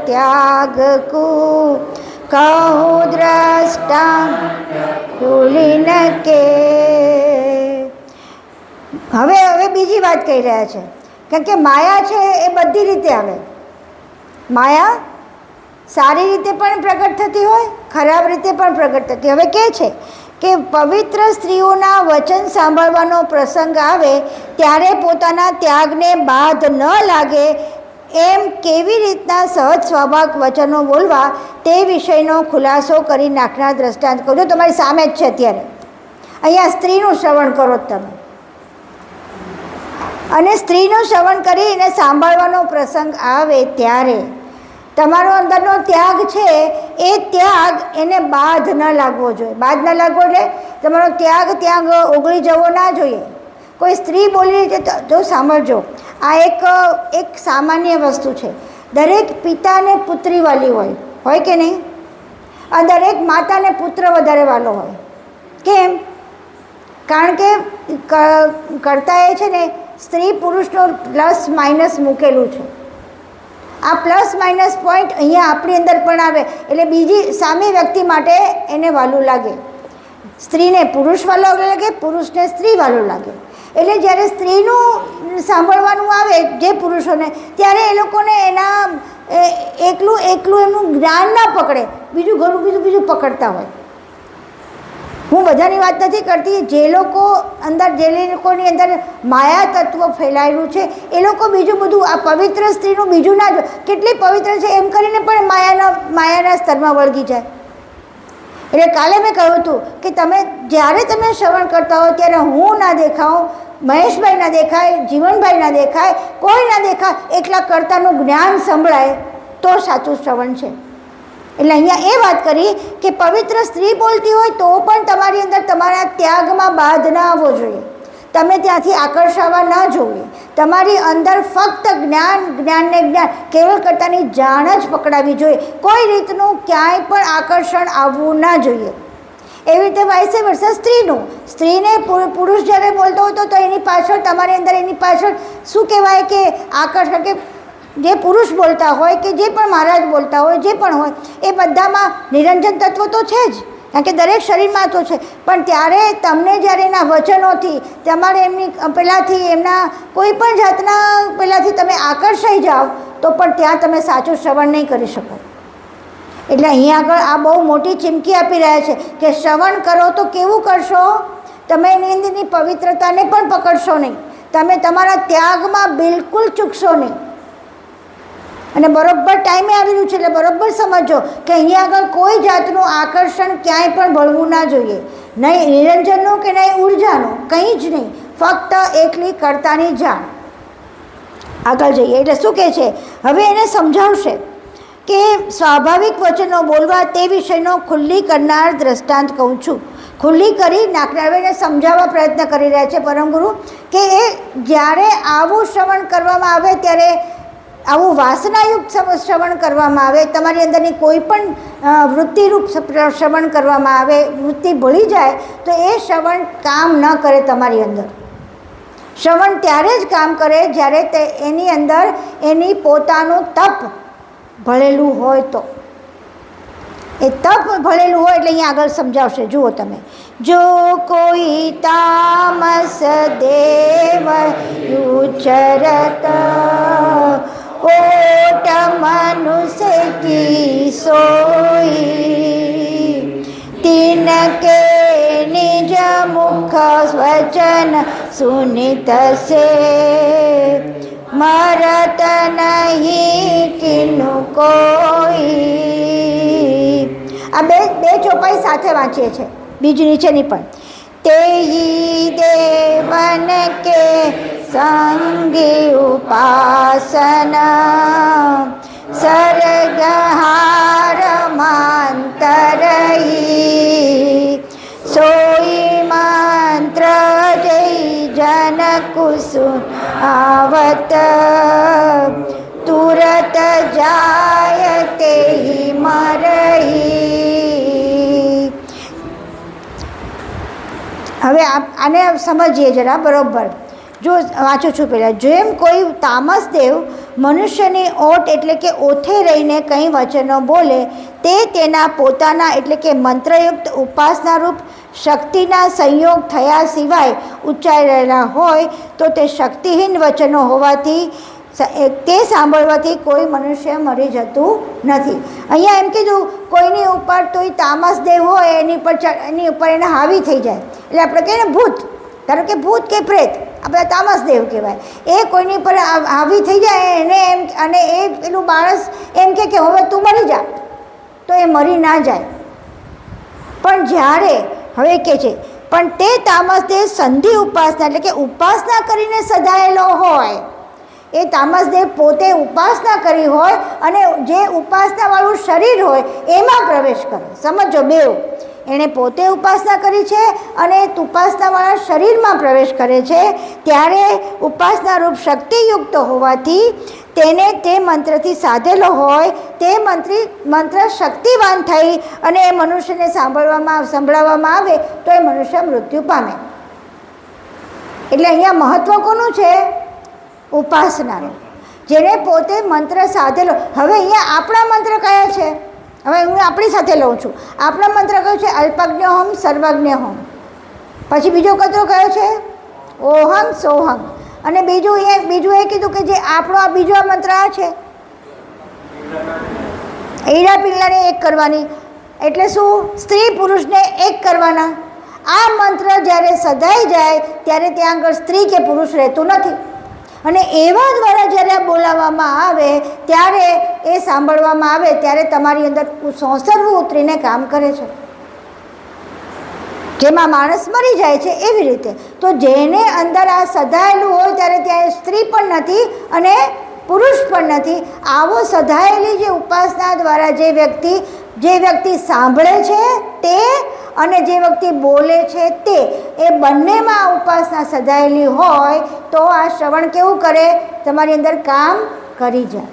त्याग को कहूँ द्रष्टा भूलिन के. હવે બીજી વાત કહી રહ્યા છે, કારણ કે માયા છે એ બધી રીતે આવે. માયા સારી રીતે પણ પ્રગટ થતી હોય, ખરાબ રીતે પણ પ્રગટ થતી. હવે કહે છે કે પવિત્ર સ્ત્રીઓના વચન સાંભળવાનો પ્રસંગ આવે ત્યારે પોતાના ત્યાગને બાધ ન લાગે એમ કેવી રીતના સહજ સ્વાભાવિક વચનો બોલવા તે વિષયનો ખુલાસો કરી નાખનાર દ્રષ્ટાંત કહું છું. તમારી સામે જ છે અત્યારે. અહીંયા સ્ત્રીનું શ્રવણ કરો તમે, અને સ્ત્રીનું શ્રવણ કરીને સાંભળવાનો પ્રસંગ આવે ત્યારે તમારો અંદરનો ત્યાગ છે એ ત્યાગ એને બાધ ન લાગવો જોઈએ. બાધ ન લાગવો એટલે તમારો ત્યાગ ઓગળી જવો ના જોઈએ. કોઈ સ્ત્રી બોલી છે તો સાંભળજો, આ એક સામાન્ય વસ્તુ છે. દરેક પિતાને પુત્રી વાલી હોય કે નહીં? આ દરેક માતાને પુત્ર વધારે વાલો હોય. કેમ? કારણ કે કરતા એ છે ને સ્ત્રી પુરુષનો પ્લસ માઇનસ મૂકેલું છે. આ પ્લસ માઇનસ પોઈન્ટ અહીંયા આપણી અંદર પણ આવે એટલે બીજી સામે વ્યક્તિ માટે એને વાલું લાગે. સ્ત્રીને પુરુષ વાલો લાગે, પુરુષને સ્ત્રી વાલો લાગે. એટલે જ્યારે સ્ત્રીનું સાંભળવાનું આવે જે પુરુષોને, ત્યારે એ લોકોને એના એકલું એમનું જ્ઞાન ના પકડે, બીજું ઘણું બીજું પકડતા હોય. હું બધાની વાત નથી કરતી, જે લોકોની અંદર માયા તત્વ ફેલાયેલું છે એ લોકો બીજું બધું આ પવિત્ર સ્ત્રીનું બીજું ના જો, કેટલી પવિત્ર છે એમ કરીને પણ માયાના સ્તરમાં વળગી જાય. એટલે કાલે મેં કહ્યું હતું કે જ્યારે તમે શ્રવણ કરતા હો ત્યારે હું ના દેખાઉં, મહેશભાઈ ના દેખાય, જીવનભાઈ ના દેખાય, કોઈ ના દેખાય, એકલા કર્તાનું જ્ઞાન સંભળાય તો સાચું શ્રવણ છે. એટલે અહીંયા એ વાત કરી કે પવિત્ર સ્ત્રી બોલતી હોય તો પણ તમારી અંદર તમારા ત્યાગમાં બાધ ના આવવો જોઈએ. તમે ત્યાંથી આકર્ષાવા ના જોઈએ. તમારી અંદર ફક્ત જ્ઞાન કેવળ કર્તાની જાણ જ પકડાવી જોઈએ. કોઈ રીતનું ક્યાંય પણ આકર્ષણ આવવું ના જોઈએ. એવી રીતે વાઇસ વર્સા સ્ત્રીને પુરુષ જ્યારે બોલતો હોય તો એની પાછળ તમારી અંદર એની પાછળ શું કહેવાય કે આકર્ષણ, કે જે પુરુષ બોલતા હોય કે જે પણ મહારાજ બોલતા હોય, જે પણ હોય એ બધામાં નિરંજન તત્વ તો છે જ, કારણ કે દરેક શરીરમાં તો છે. પણ ત્યારે તમને જ્યારે એના વચનોથી તમારે એમની પહેલાંથી એમના કોઈ પણ જાતના પહેલાંથી તમે આકર્ષાઈ જાઓ તો પણ ત્યાં તમે સાચું શ્રવણ નહીં કરી શકો. એટલે અહીંયા આગળ આ બહુ મોટી ચીમકી આપી રહ્યા છે કે શ્રવણ કરો તો કેવું કરશો? તમે એની અંદરની પવિત્રતાને પણ પકડશો નહીં, તમે તમારા ત્યાગમાં બિલકુલ ચૂકશો નહીં. અને બરોબર ટાઈમે આવેલું છે એટલે બરોબર સમજો કે અહીંયા આગળ કોઈ જાતનું આકર્ષણ ક્યાંય પણ ભળવું ના જોઈએ, નહીં નિરંજનનું કે નહીં ઉર્જાનું, કંઈ જ નહીં, ફક્ત એકલી કર્તાની જાણ. આગળ જઈએ એટલે શું કહે છે, હવે એને સમજાવશે કે સ્વાભાવિક વચનો બોલવા તે વિષયનો ખુલ્લી કરનાર દ્રષ્ટાંત કહું છું. ખુલ્લી કરી નાખનાર એને સમજાવવા પ્રયત્ન કરી રહ્યા છે પરમગુરુ કે એ જ્યારે આવું શ્રવણ કરવામાં આવે, ત્યારે આવું વાસનાયુક્ત શ્રવણ કરવામાં આવે, તમારી અંદરની કોઈ પણ વૃત્તિરૂપ શ્રવણ કરવામાં આવે, વૃત્તિ ભળી જાય તો એ શ્રવણ કામ ન કરે તમારી અંદર. શ્રવણ ત્યારે જ કામ કરે જ્યારે તે એની અંદર એની પોતાનું તપ ભળેલું હોય તો. એ તપ ભળેલું હોય એટલે અહીંયા આગળ સમજાવશે, જુઓ તમે. જો કોઈ તામસ દેવ યુચરત ओट मनुष्य की सोई तिनके निज मुख वचन सुनित से मरत नहीं किनु कोई. આ બે ચોપાઈ સાથે વાંચીએ છીએ, બીજી નીચેની પણ. તેહી દેવન કે સંગી ઉપાસના સરગહાર માંતરહી સોઈ મંત્ર જય જન કુસુમ આવત તુરત જાય તેહી મરહી. હવે આને સમજીએ જરા બરોબર. જો વાંચું છું પહેલાં, જેમ કોઈ તામસ દેવ મનુષ્યની ઓટ એટલે કે ઓથે રહીને કંઈ વચનો બોલે, તે તેના પોતાના એટલે કે મંત્રયુક્ત ઉપાસનારૂપ શક્તિના સંયોગ થયા સિવાય ઉચ્ચારી રહેલા હોય તો તે શક્તિહીન વચનો હોવાથી તે સાંભળવાથી કોઈ મનુષ્ય મરી જતું નથી. અહીંયા એમ કીધું કોઈની ઉપર તો તામસ દેવ હોય એની ઉપર એને હાવી થઈ જાય, એટલે આપણે કહીએ ને ભૂત, ધારો કે ભૂત કે પ્રેત, આપણે તામસ દેવ કહેવાય. એ કોઈની પર હાવી થઈ જાય એને એમ, અને એ પેલું માણસ એમ કે હવે તું મરી જા, તો એ મરી ના જાય. પણ જ્યારે હવે કે છે પણ તે તામસ દેવ સંધિ ઉપાસના એટલે કે ઉપાસના કરીને સધાયેલો હોય, એ તામસદેવ પોતે ઉપાસના કરી હોય અને જે ઉપાસનાવાળું શરીર હોય એમાં પ્રવેશ કરે. સમજો, બેવ એણે પોતે ઉપાસના કરી છે અને ઉપાસનાવાળા શરીરમાં પ્રવેશ કરે છે, ત્યારે ઉપાસનારૂપ શક્તિયુક્ત હોવાથી તેને તે મંત્રથી સાધેલો હોય તે મંત્ર શક્તિવાન થઈ અને એ મનુષ્યને સંભળાવવામાં આવે તો એ મનુષ્ય મૃત્યુ પામે. એટલે અહીંયા મહત્ત્વ કોનું છે? ઉપાસનાનો, જેને પોતે મંત્ર સાધેલો. હવે અહીંયા આપણા મંત્ર કયા છે? હવે હું આપણી સાથે લઉં છું. આપણા મંત્ર કયો છે? અલ્પજ્ઞ હોમ સર્વજ્ઞ હોમ. પછી બીજો કચરો કયો છે? ઓહમ સોહમ. અને બીજું એ કીધું કે જે આપણો આ બીજો મંત્ર આ છે ઈડા પિંગલાને એક કરવાની, એટલે શું? સ્ત્રી પુરુષને એક કરવાના. આ મંત્ર જ્યારે સધાઈ જાય ત્યારે ત્યાં આગળ સ્ત્રી કે પુરુષ રહેતું નથી, અને એવા દ્વારા જ્યારે બોલાવવામાં આવે ત્યારે એ સાંભળવામાં આવે ત્યારે તમારી અંદર સોંસરવું ઉતરીને કામ કરે છે, જેમાં માણસ મરી જાય છે એવી રીતે. તો જેને અંદર આ સધાયેલું હોય ત્યારે ત્યાં સ્ત્રી પણ નથી અને પુરુષ પણ નથી. આવો સધાયેલી જે ઉપાસના દ્વારા જે વ્યક્તિ સાંભળે છે તે અને જે વ્યક્તિ બોલે છે તે, એ બંનેમાં ઉપાસના સધાયેલી હોય તો આ શ્રવણ કેવું કરે? તમારી અંદર કામ કરી જાય.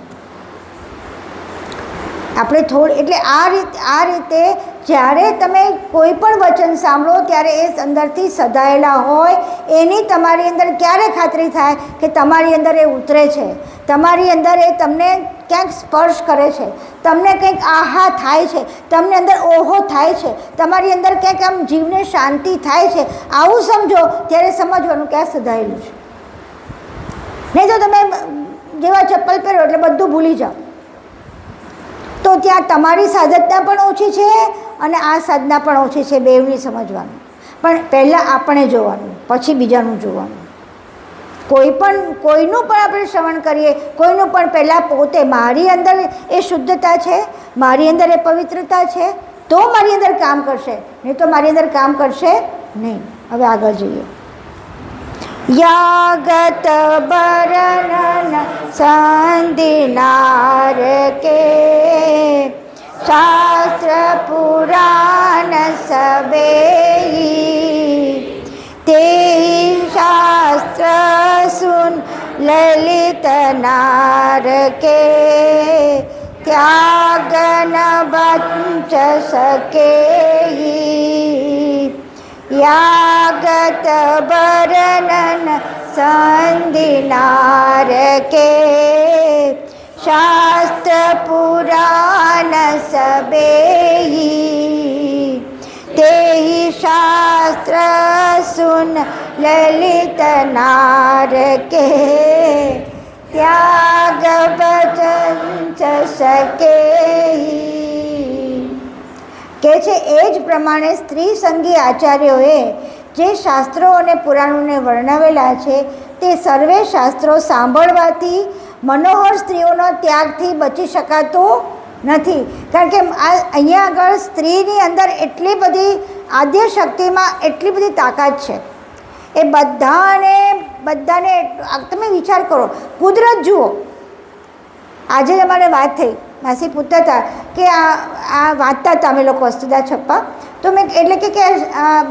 આપણે એટલે આ રીતે જ્યારે તમે કોઈ પણ વચન સાંભળો ત્યારે એ અંદરથી સધાયેલા હોય એની તમારી અંદર ક્યારે ખાતરી થાય કે તમારી અંદર એ ઉતરે છે, તમારી અંદર એ તમને ક્યાંક સ્પર્શ કરે છે, તમને કંઈક આહા થાય છે, તમને અંદર ઓહો થાય છે, તમારી અંદર ક્યાંક આમ જીવને શાંતિ થાય છે. આવું સમજો ત્યારે સમજવાનું કે આ સધાયેલું છે. નહીં તો તમે જેવા ચપ્પલ પહેરો એટલે બધું ભૂલી જાઓ, તો ત્યાં તમારી સાધકતા પણ ઓછી છે અને આ સાધના પણ ઓછી છે, બેવની સમજવાનું. પણ પહેલાં આપણે જોવાનું, પછી બીજાનું જોવાનું. કોઈનું પણ આપણે શ્રવણ કરીએ, કોઈનું પણ પહેલાં પોતે, મારી અંદર એ શુદ્ધતા છે, મારી અંદર એ પવિત્રતા છે, તો મારી અંદર કામ કરશે, નહીં તો મારી અંદર કામ કરશે નહીં. હવે આગળ જોઈએ. યાગત બરનન સંધિનાર કે શાસ્ત્ર પુરાણ સબેઈ તે શાસ્ત્ર સુન લલિત નાર કે ત્યાગન વંચ સકેઈ યાગત બરનન સંધિનાર કે શાસ્ત્ર પુરાણ સબેઈ તે શાસ્ત્ર સુન લલિત નાર કે ત્યાગ વંચ સકેઈ. કે છે એ જ પ્રમાણે સ્ત્રી સંગી આચાર્યોએ જે શાસ્ત્રો અને પુરાણોને વર્ણવેલા છે તે સર્વે શાસ્ત્રો સાંભળવાથી મનોહર સ્ત્રીઓનો ત્યાગથી બચી શકાતું નથી. કારણ કે અહીંયા આગળ સ્ત્રીની અંદર એટલી બધી આદ્ય શક્તિમાં એટલી બધી તાકાત છે. એ બધાને તમે વિચાર કરો, કુદરત જુઓ. આજે જ અમારે વાત થઈ, માસી પૂછતા હતા કે આ વાંચતા હતા અમે લોકો વસ્તુદા છપ્પા, તો મેં એટલે કે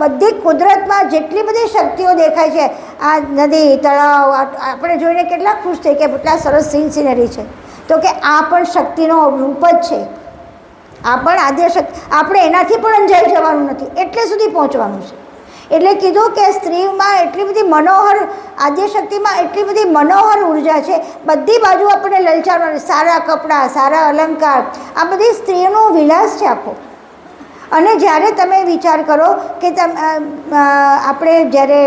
બધી કુદરતમાં જેટલી બધી શક્તિઓ દેખાય છે, આ નદી તળાવ આપણે જોઈને કેટલા ખુશ થઈ કે કેટલા સરસ સિનરી છે, તો કે આ પણ શક્તિનો રૂપ જ છે. આ પણ આદ્ય શક્તિ, આપણે એનાથી પણ અંજાઈ જવાનું નથી, એટલે સુધી પહોંચવાનું છે. એટલે કીધું કે સ્ત્રીમાં એટલી બધી મનોહર, આદ્યશક્તિમાં એટલી બધી મનોહર ઉર્જા છે, બધી બાજુ આપણને લલચાવવાનું, સારા કપડાં, સારા અલંકાર, આ બધી સ્ત્રીઓનો વિલાસ છે આખો. અને જ્યારે તમે વિચાર કરો કે આપણે જ્યારે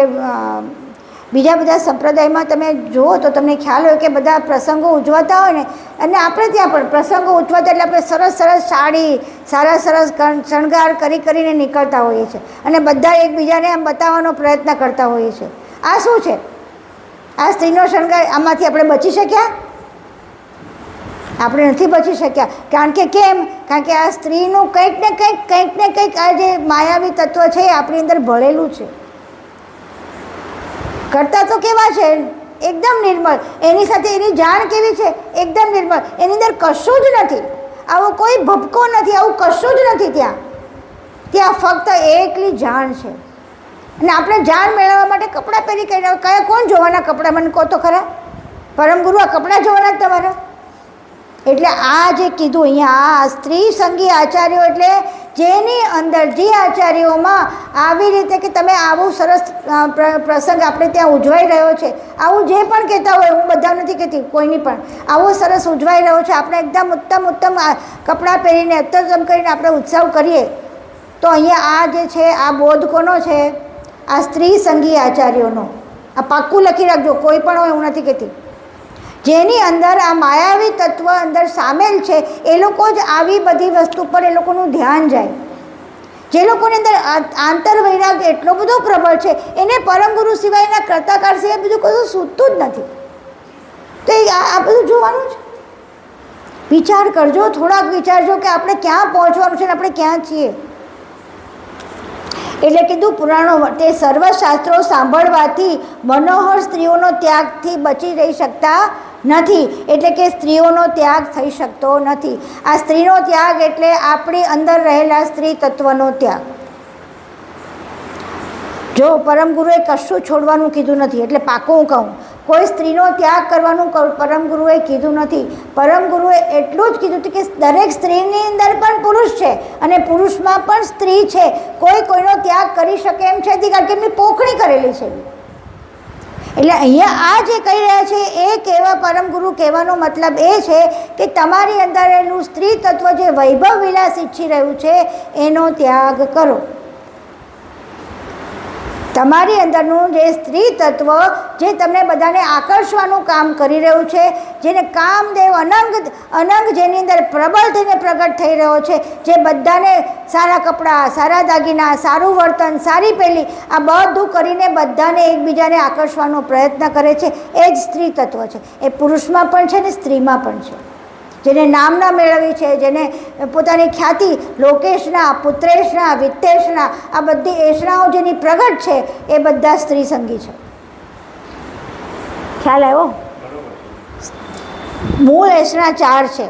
બીજા બધા સંપ્રદાયમાં તમે જુઓ તો તમને ખ્યાલ હોય કે બધા પ્રસંગો ઉજવાતા હોય ને, અને આપણે ત્યાં પણ પ્રસંગો ઉજવાતા એટલે આપણે સરસ સરસ સાડી, સારા સરસ શણગાર કરીને નીકળતા હોઈએ છીએ, અને બધા એકબીજાને આમ બતાવવાનો પ્રયત્ન કરતા હોઈએ છીએ. આ શું છે? આ સ્ત્રીનો શણગાર. આમાંથી આપણે બચી શક્યા? આપણે નથી બચી શક્યા. કારણ કે કેમ? કારણ કે આ સ્ત્રીનું કંઈક ને કંઈક આ જે માયાવી તત્વ છે એ આપણી અંદર ભળેલું છે. કરતા તો કેવા છે? એકદમ નિર્મળ. એની સાથે એની જાણ કેવી છે? એકદમ નિર્મળ. એની અંદર કશું જ નથી, આવો કોઈ ભપકો નથી, આવું કશું જ નથી ત્યાં ફક્ત એકલી જાણ છે. અને આપણે જાણ મેળવવા માટે કપડાં પહેરી કરીને, કયા કોણ જોવાના કપડાં? મને કહો તો ખરા. પરમગુરુ આ કપડાં જોવાના જ તમારા? એટલે આ જે કીધું અહીંયા, આ સ્ત્રી સંગી આચાર્યો એટલે જેની અંદર, જે આચાર્યોમાં આવી રીતે કે તમે આવું સરસ પ્રસંગ આપણે ત્યાં ઉજવાઈ રહ્યો છે, આવું જે પણ કહેતા હોય, હું બધા નથી કહેતી, કોઈની પણ, આવો સરસ ઉજવાઈ રહ્યો છે, આપણે એકદમ ઉત્તમ કપડાં પહેરીને અત્તમ કરીને આપણે ઉત્સવ કરીએ, તો અહીંયા આ જે છે આ બોધ કોનો છે? આ સ્ત્રી સંગી આચાર્યોનો. આ પાક્કું લખી રાખજો, કોઈ પણ હોય, હું નથી કહેતી. જેની અંદર આ માયાવી તત્વ અંદર સામેલ છે, એ લોકો જ આવી બધી વસ્તુ પર એ લોકોનું ધ્યાન જાય. જે લોકોની અંદર આંતરવૈરાગ્ય એટલો બધો પ્રબળ છે, એને પરમગુરુ સિવાયના કર્તાકાર સિવાય બીજું કશું સૂચતું જ નથી. તો આ બધું જોવાનું છે. વિચાર કરજો, થોડાક વિચારજો કે આપણે ક્યાં પહોંચવાનું છે ને આપણે ક્યાં છીએ. એટલે કીધું પુરાણો તે સર્વશાસ્ત્રો સાંભળવાથી મનોહર સ્ત્રીઓનો ત્યાગથી બચી રહી શકતા નથી. એટલે કે સ્ત્રીઓનો ત્યાગ થઈ શકતો નથી. આ સ્ત્રીનો ત્યાગ એટલે આપણી અંદર રહેલા સ્ત્રી તત્વનો ત્યાગ. જો પરમગુરુએ કશું છોડવાનું કીધું નથી, એટલે પાકું કહું, કોઈ સ્ત્રીનો ત્યાગ કરવાનું પરમગુરુએ કીધું નથી. પરમગુરુએ એટલું જ કીધું હતું કે દરેક સ્ત્રીની અંદર પણ પુરુષ છે અને પુરુષમાં પણ સ્ત્રી છે. કોઈનો ત્યાગ કરી શકે એમ છે, કારણ કે એમની પોખણી કરેલી છે. એટલે અહીંયા આ જે કહી રહ્યા છે એ કહેવા, પરમગુરુ કહેવાનો મતલબ એ છે કે તમારી અંદર એનું સ્ત્રી તત્વ જે વૈભવ વિલાસ ઈચ્છી રહ્યું છે એનો ત્યાગ કરો. તમારી અંદરનું જે સ્ત્રી તત્વ જે તમને બધાને આકર્ષવાનું કામ કરી રહ્યું છે, જેને કામદેવ અનંગ જેની અંદર પ્રબળ થઈને પ્રગટ થઈ રહ્યો છે, જે બધાને સારા કપડાં, સારા દાગીના, સારું વર્તન, સારી પેલી આ બધું કરીને બધાને એકબીજાને આકર્ષવાનો પ્રયત્ન કરે છે, એ જ સ્ત્રી તત્વ છે. એ પુરુષમાં પણ છે ને સ્ત્રીમાં પણ છે. જેને નામના મેળવી છે, જેને પોતાની ખ્યાતિ લોકેશના, પુત્રેશના, વિત્તેશના આ બધી એશનાઓ જેની પ્રગટ છે એ બધા સ્ત્રી સંગી છે. ખ્યાલ આવ્યો? મૂળ એશના 4 છે.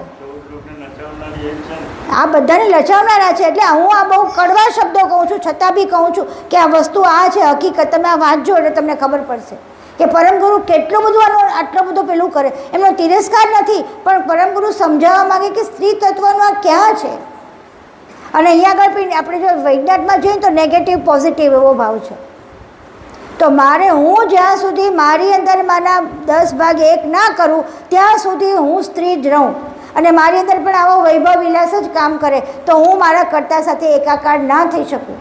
આ બધાને લચાવનારા છે. એટલે હું આ બહુ કડવા શબ્દો કહું છું, છતાં બી કહું છું કે આ વસ્તુ આ છે હકીકત. તમે આ વાંચજો એટલે તમને ખબર પડશે કે પરમગુરુ કેટલું બધું આટલું બધું પેલું કરે. એમનો તિરસ્કાર નથી, પણ પરમગુરુ સમજાવવા માગે કે સ્ત્રી તત્વનું આ ક્યાં છે. અને અહીંયા આગળ બી આપણે જો વૈજ્ઞાનિકમાં જોઈએ તો નેગેટિવ પોઝિટિવ એવો ભાવ છે. તો હું જ્યાં સુધી મારી અંદર મારા 10 ભાગ 1 ના કરું ત્યાં સુધી હું સ્ત્રી જ રહું. અને મારી અંદર પણ આવો વૈભવ વિલાસ જ કામ કરે તો હું મારા કર્તા સાથે એકાકાર ના થઈ શકું.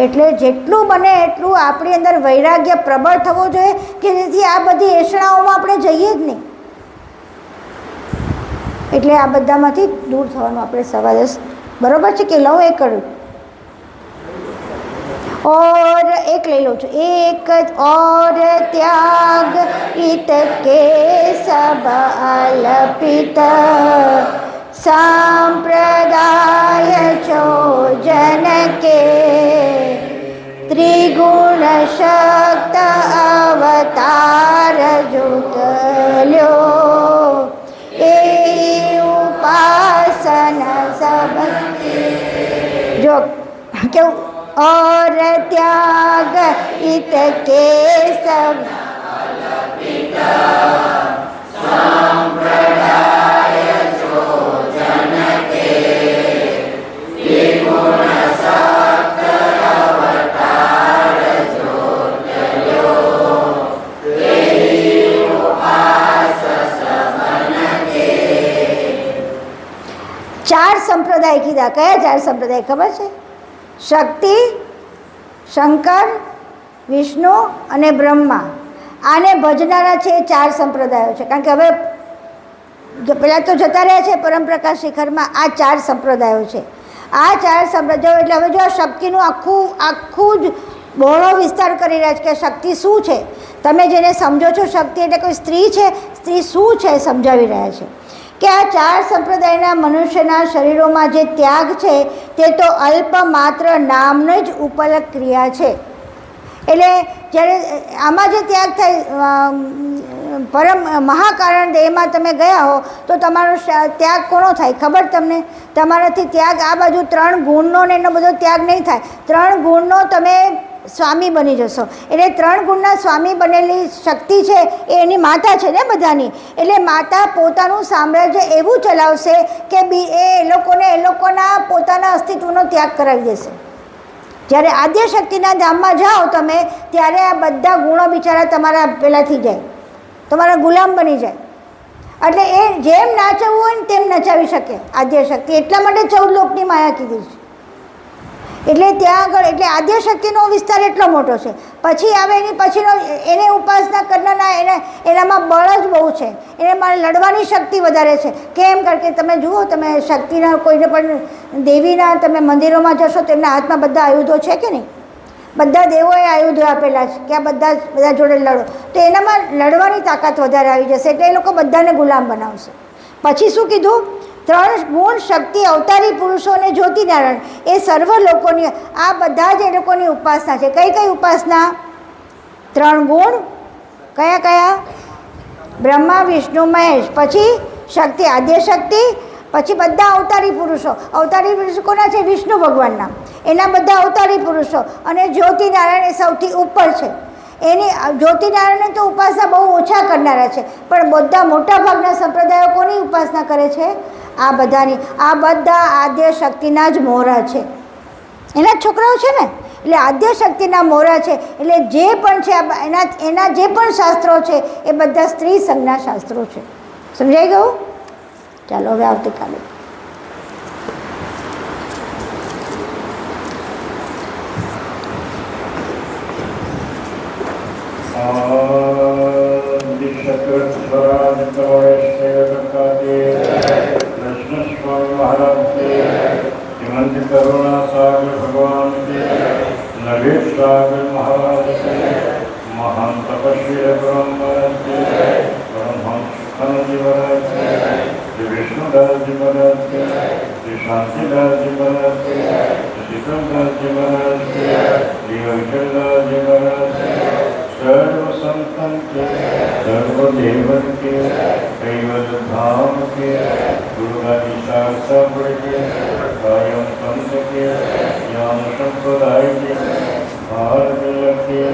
એટલે જેટલું બને એટલું આપણી અંદર વૈરાગ્ય પ્રબળ થવો જોઈએ કે જેથી આ બધી એષણાઓમાં આપણે જઈએ જ નહીં. એટલે આ બધામાંથી દૂર થવાનું આપણે સવાલ. બરાબર છે કે લઉં એક કરું और एक ले लो एक और त्याग इत के सब अल्पित संप्रदाय चो जन के त्रिगुण शक्त अवतार जुट ल्यो ए उपासना सब जो क्यों और त्याग इत के सब संप्रदाय जो जन के त्रिगुण सप्त अवतार जुट ल्यो तेहि उपास सबन के. 4 संप्रदाय कीधा. कया 4 संप्रदाय खबर है? શક્તિ, શંકર, વિષ્ણુ અને બ્રહ્મા. આને ભજનારા છે 4 સંપ્રદાયો છે. કારણ કે હવે પહેલાં તો જતા રહ્યા છે પરમપ્રકાશ શિખરમાં. આ 4 સંપ્રદાયો છે. આ 4 સંપ્રદાયો એટલે હવે જો આ શક્તિનું આખું જ બહોળો વિસ્તાર કરી રહ્યા છે કે શક્તિ શું છે. તમે જેને સમજો છો શક્તિ એટલે કોઈ સ્ત્રી છે, સ્ત્રી શું છે સમજાવી રહ્યા છે કે આ 4 સંપ્રદાયના મનુષ્યના શરીરોમાં જે ત્યાગ છે તે તો અલ્પ માત્ર નામની જ ઉપલક ક્રિયા છે. એટલે જ્યારે આમાં જે ત્યાગ થાય પરમ મહાકારણ દેહમાં તમે ગયા હો તો તમારો ત્યાગ કોનો થાય ખબર તમને? તમારાથી ત્યાગ આ બાજુ 3 ગુણનો ને એનો બધો ત્યાગ નહીં થાય. 3 ગુણનો તમે સ્વામી બની જશો. એટલે 3 ગુણના સ્વામી બનેલી શક્તિ છે એ એની માતા છે ને બધાની. એટલે માતા પોતાનું સામ્રાજ્ય એવું ચલાવશે કે એ લોકોના પોતાના અસ્તિત્વનો ત્યાગ કરાવી દેશે. જ્યારે આદ્યશક્તિના ધામમાં જાઓ તમે ત્યારે આ બધા ગુણો બિચારા તમારા પહેલાંથી જાય, તમારા ગુલામ બની જાય. એટલે એ જેમ નાચવું હોય ને તેમ નચાવી શકે આદ્યશક્તિ. એટલા માટે 14 લોકની માયા કીધી છે. એટલે ત્યાં આગળ એટલે આદ્યશક્તિનો વિસ્તાર એટલો મોટો છે. પછી આવે એની પછીનો એને ઉપાસના કરનારના એનામાં બળ જ બહુ છે. એને મારે લડવાની શક્તિ વધારે છે. કેમ? કારણ કે તમે જુઓ, તમે શક્તિના કોઈને પણ દેવીના તમે મંદિરોમાં જશો તો એમના હાથમાં બધા આયુધો છે કે નહીં? બધા દેવોએ આયુધો આપેલા છે કે આ બધા જોડે લડો. તો એનામાં લડવાની તાકાત વધારે આવી જશે. એટલે એ લોકો બધાને ગુલામ બનાવશે. પછી શું કીધું? 3 ગુણ શક્તિ અવતારી પુરુષો અને જ્યોતિનારાયણ એ સર્વ લોકોની આ બધા જ એ લોકોની ઉપાસના છે. કઈ કઈ ઉપાસના? 3 ગુણ કયા કયા? બ્રહ્મા, વિષ્ણુ, મહેશ. પછી શક્તિ, આદ્યશક્તિ. પછી બધા અવતારી પુરુષો. અવતારી પુરુષો કોના છે? વિષ્ણુ ભગવાનના. એના બધા અવતારી પુરુષો. અને જ્યોતિનારાયણ એ સૌથી ઉપર છે. એની જ્યોતિનારાયણને તો ઉપાસના બહુ ઓછા કરનારા છે, પણ બધા મોટાભાગના સંપ્રદાયો કોની ઉપાસના કરે છે? આ બધાની. આ બધા આદ્યશક્તિના જ મોહરા છે, એના છોકરાઓ છે ને. એટલે આદ્યશક્તિના મોહરા છે. એટલે જે પણ છે એના જે પણ શાસ્ત્રો છે એ બધા સ્ત્રી સંજ્ઞા શાસ્ત્રો છે. સમજાઈ ગયું? ચાલો હવે આવતીકાલે. कृष्ण स्वामी महाराज के, श्रीमंत करुणा सागर भगवान के, नरेश सागर महाराज के, महान तपस्वी ब्रह्मराज के, परमहंस जी महाराज के, श्री विष्णुदास जी महाराज के, श्री शांतिदास जी महाराज के, श्री शीतलदास जी महाराज के, श्री विठलदास जी महाराज के, सर्व संतन के, सर्व देवन के, कैवल धाम के, दुर्गा सब के, कायम पंथ के, ज्ञान संप्रदाय के, भारत के,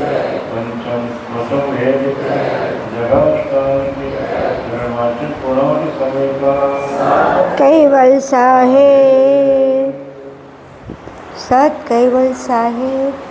पंचम प्रथम वेद के, जगास्थान के, धर्माचल पुराण समय का कैवल साहेब, सत कैवल साहेब।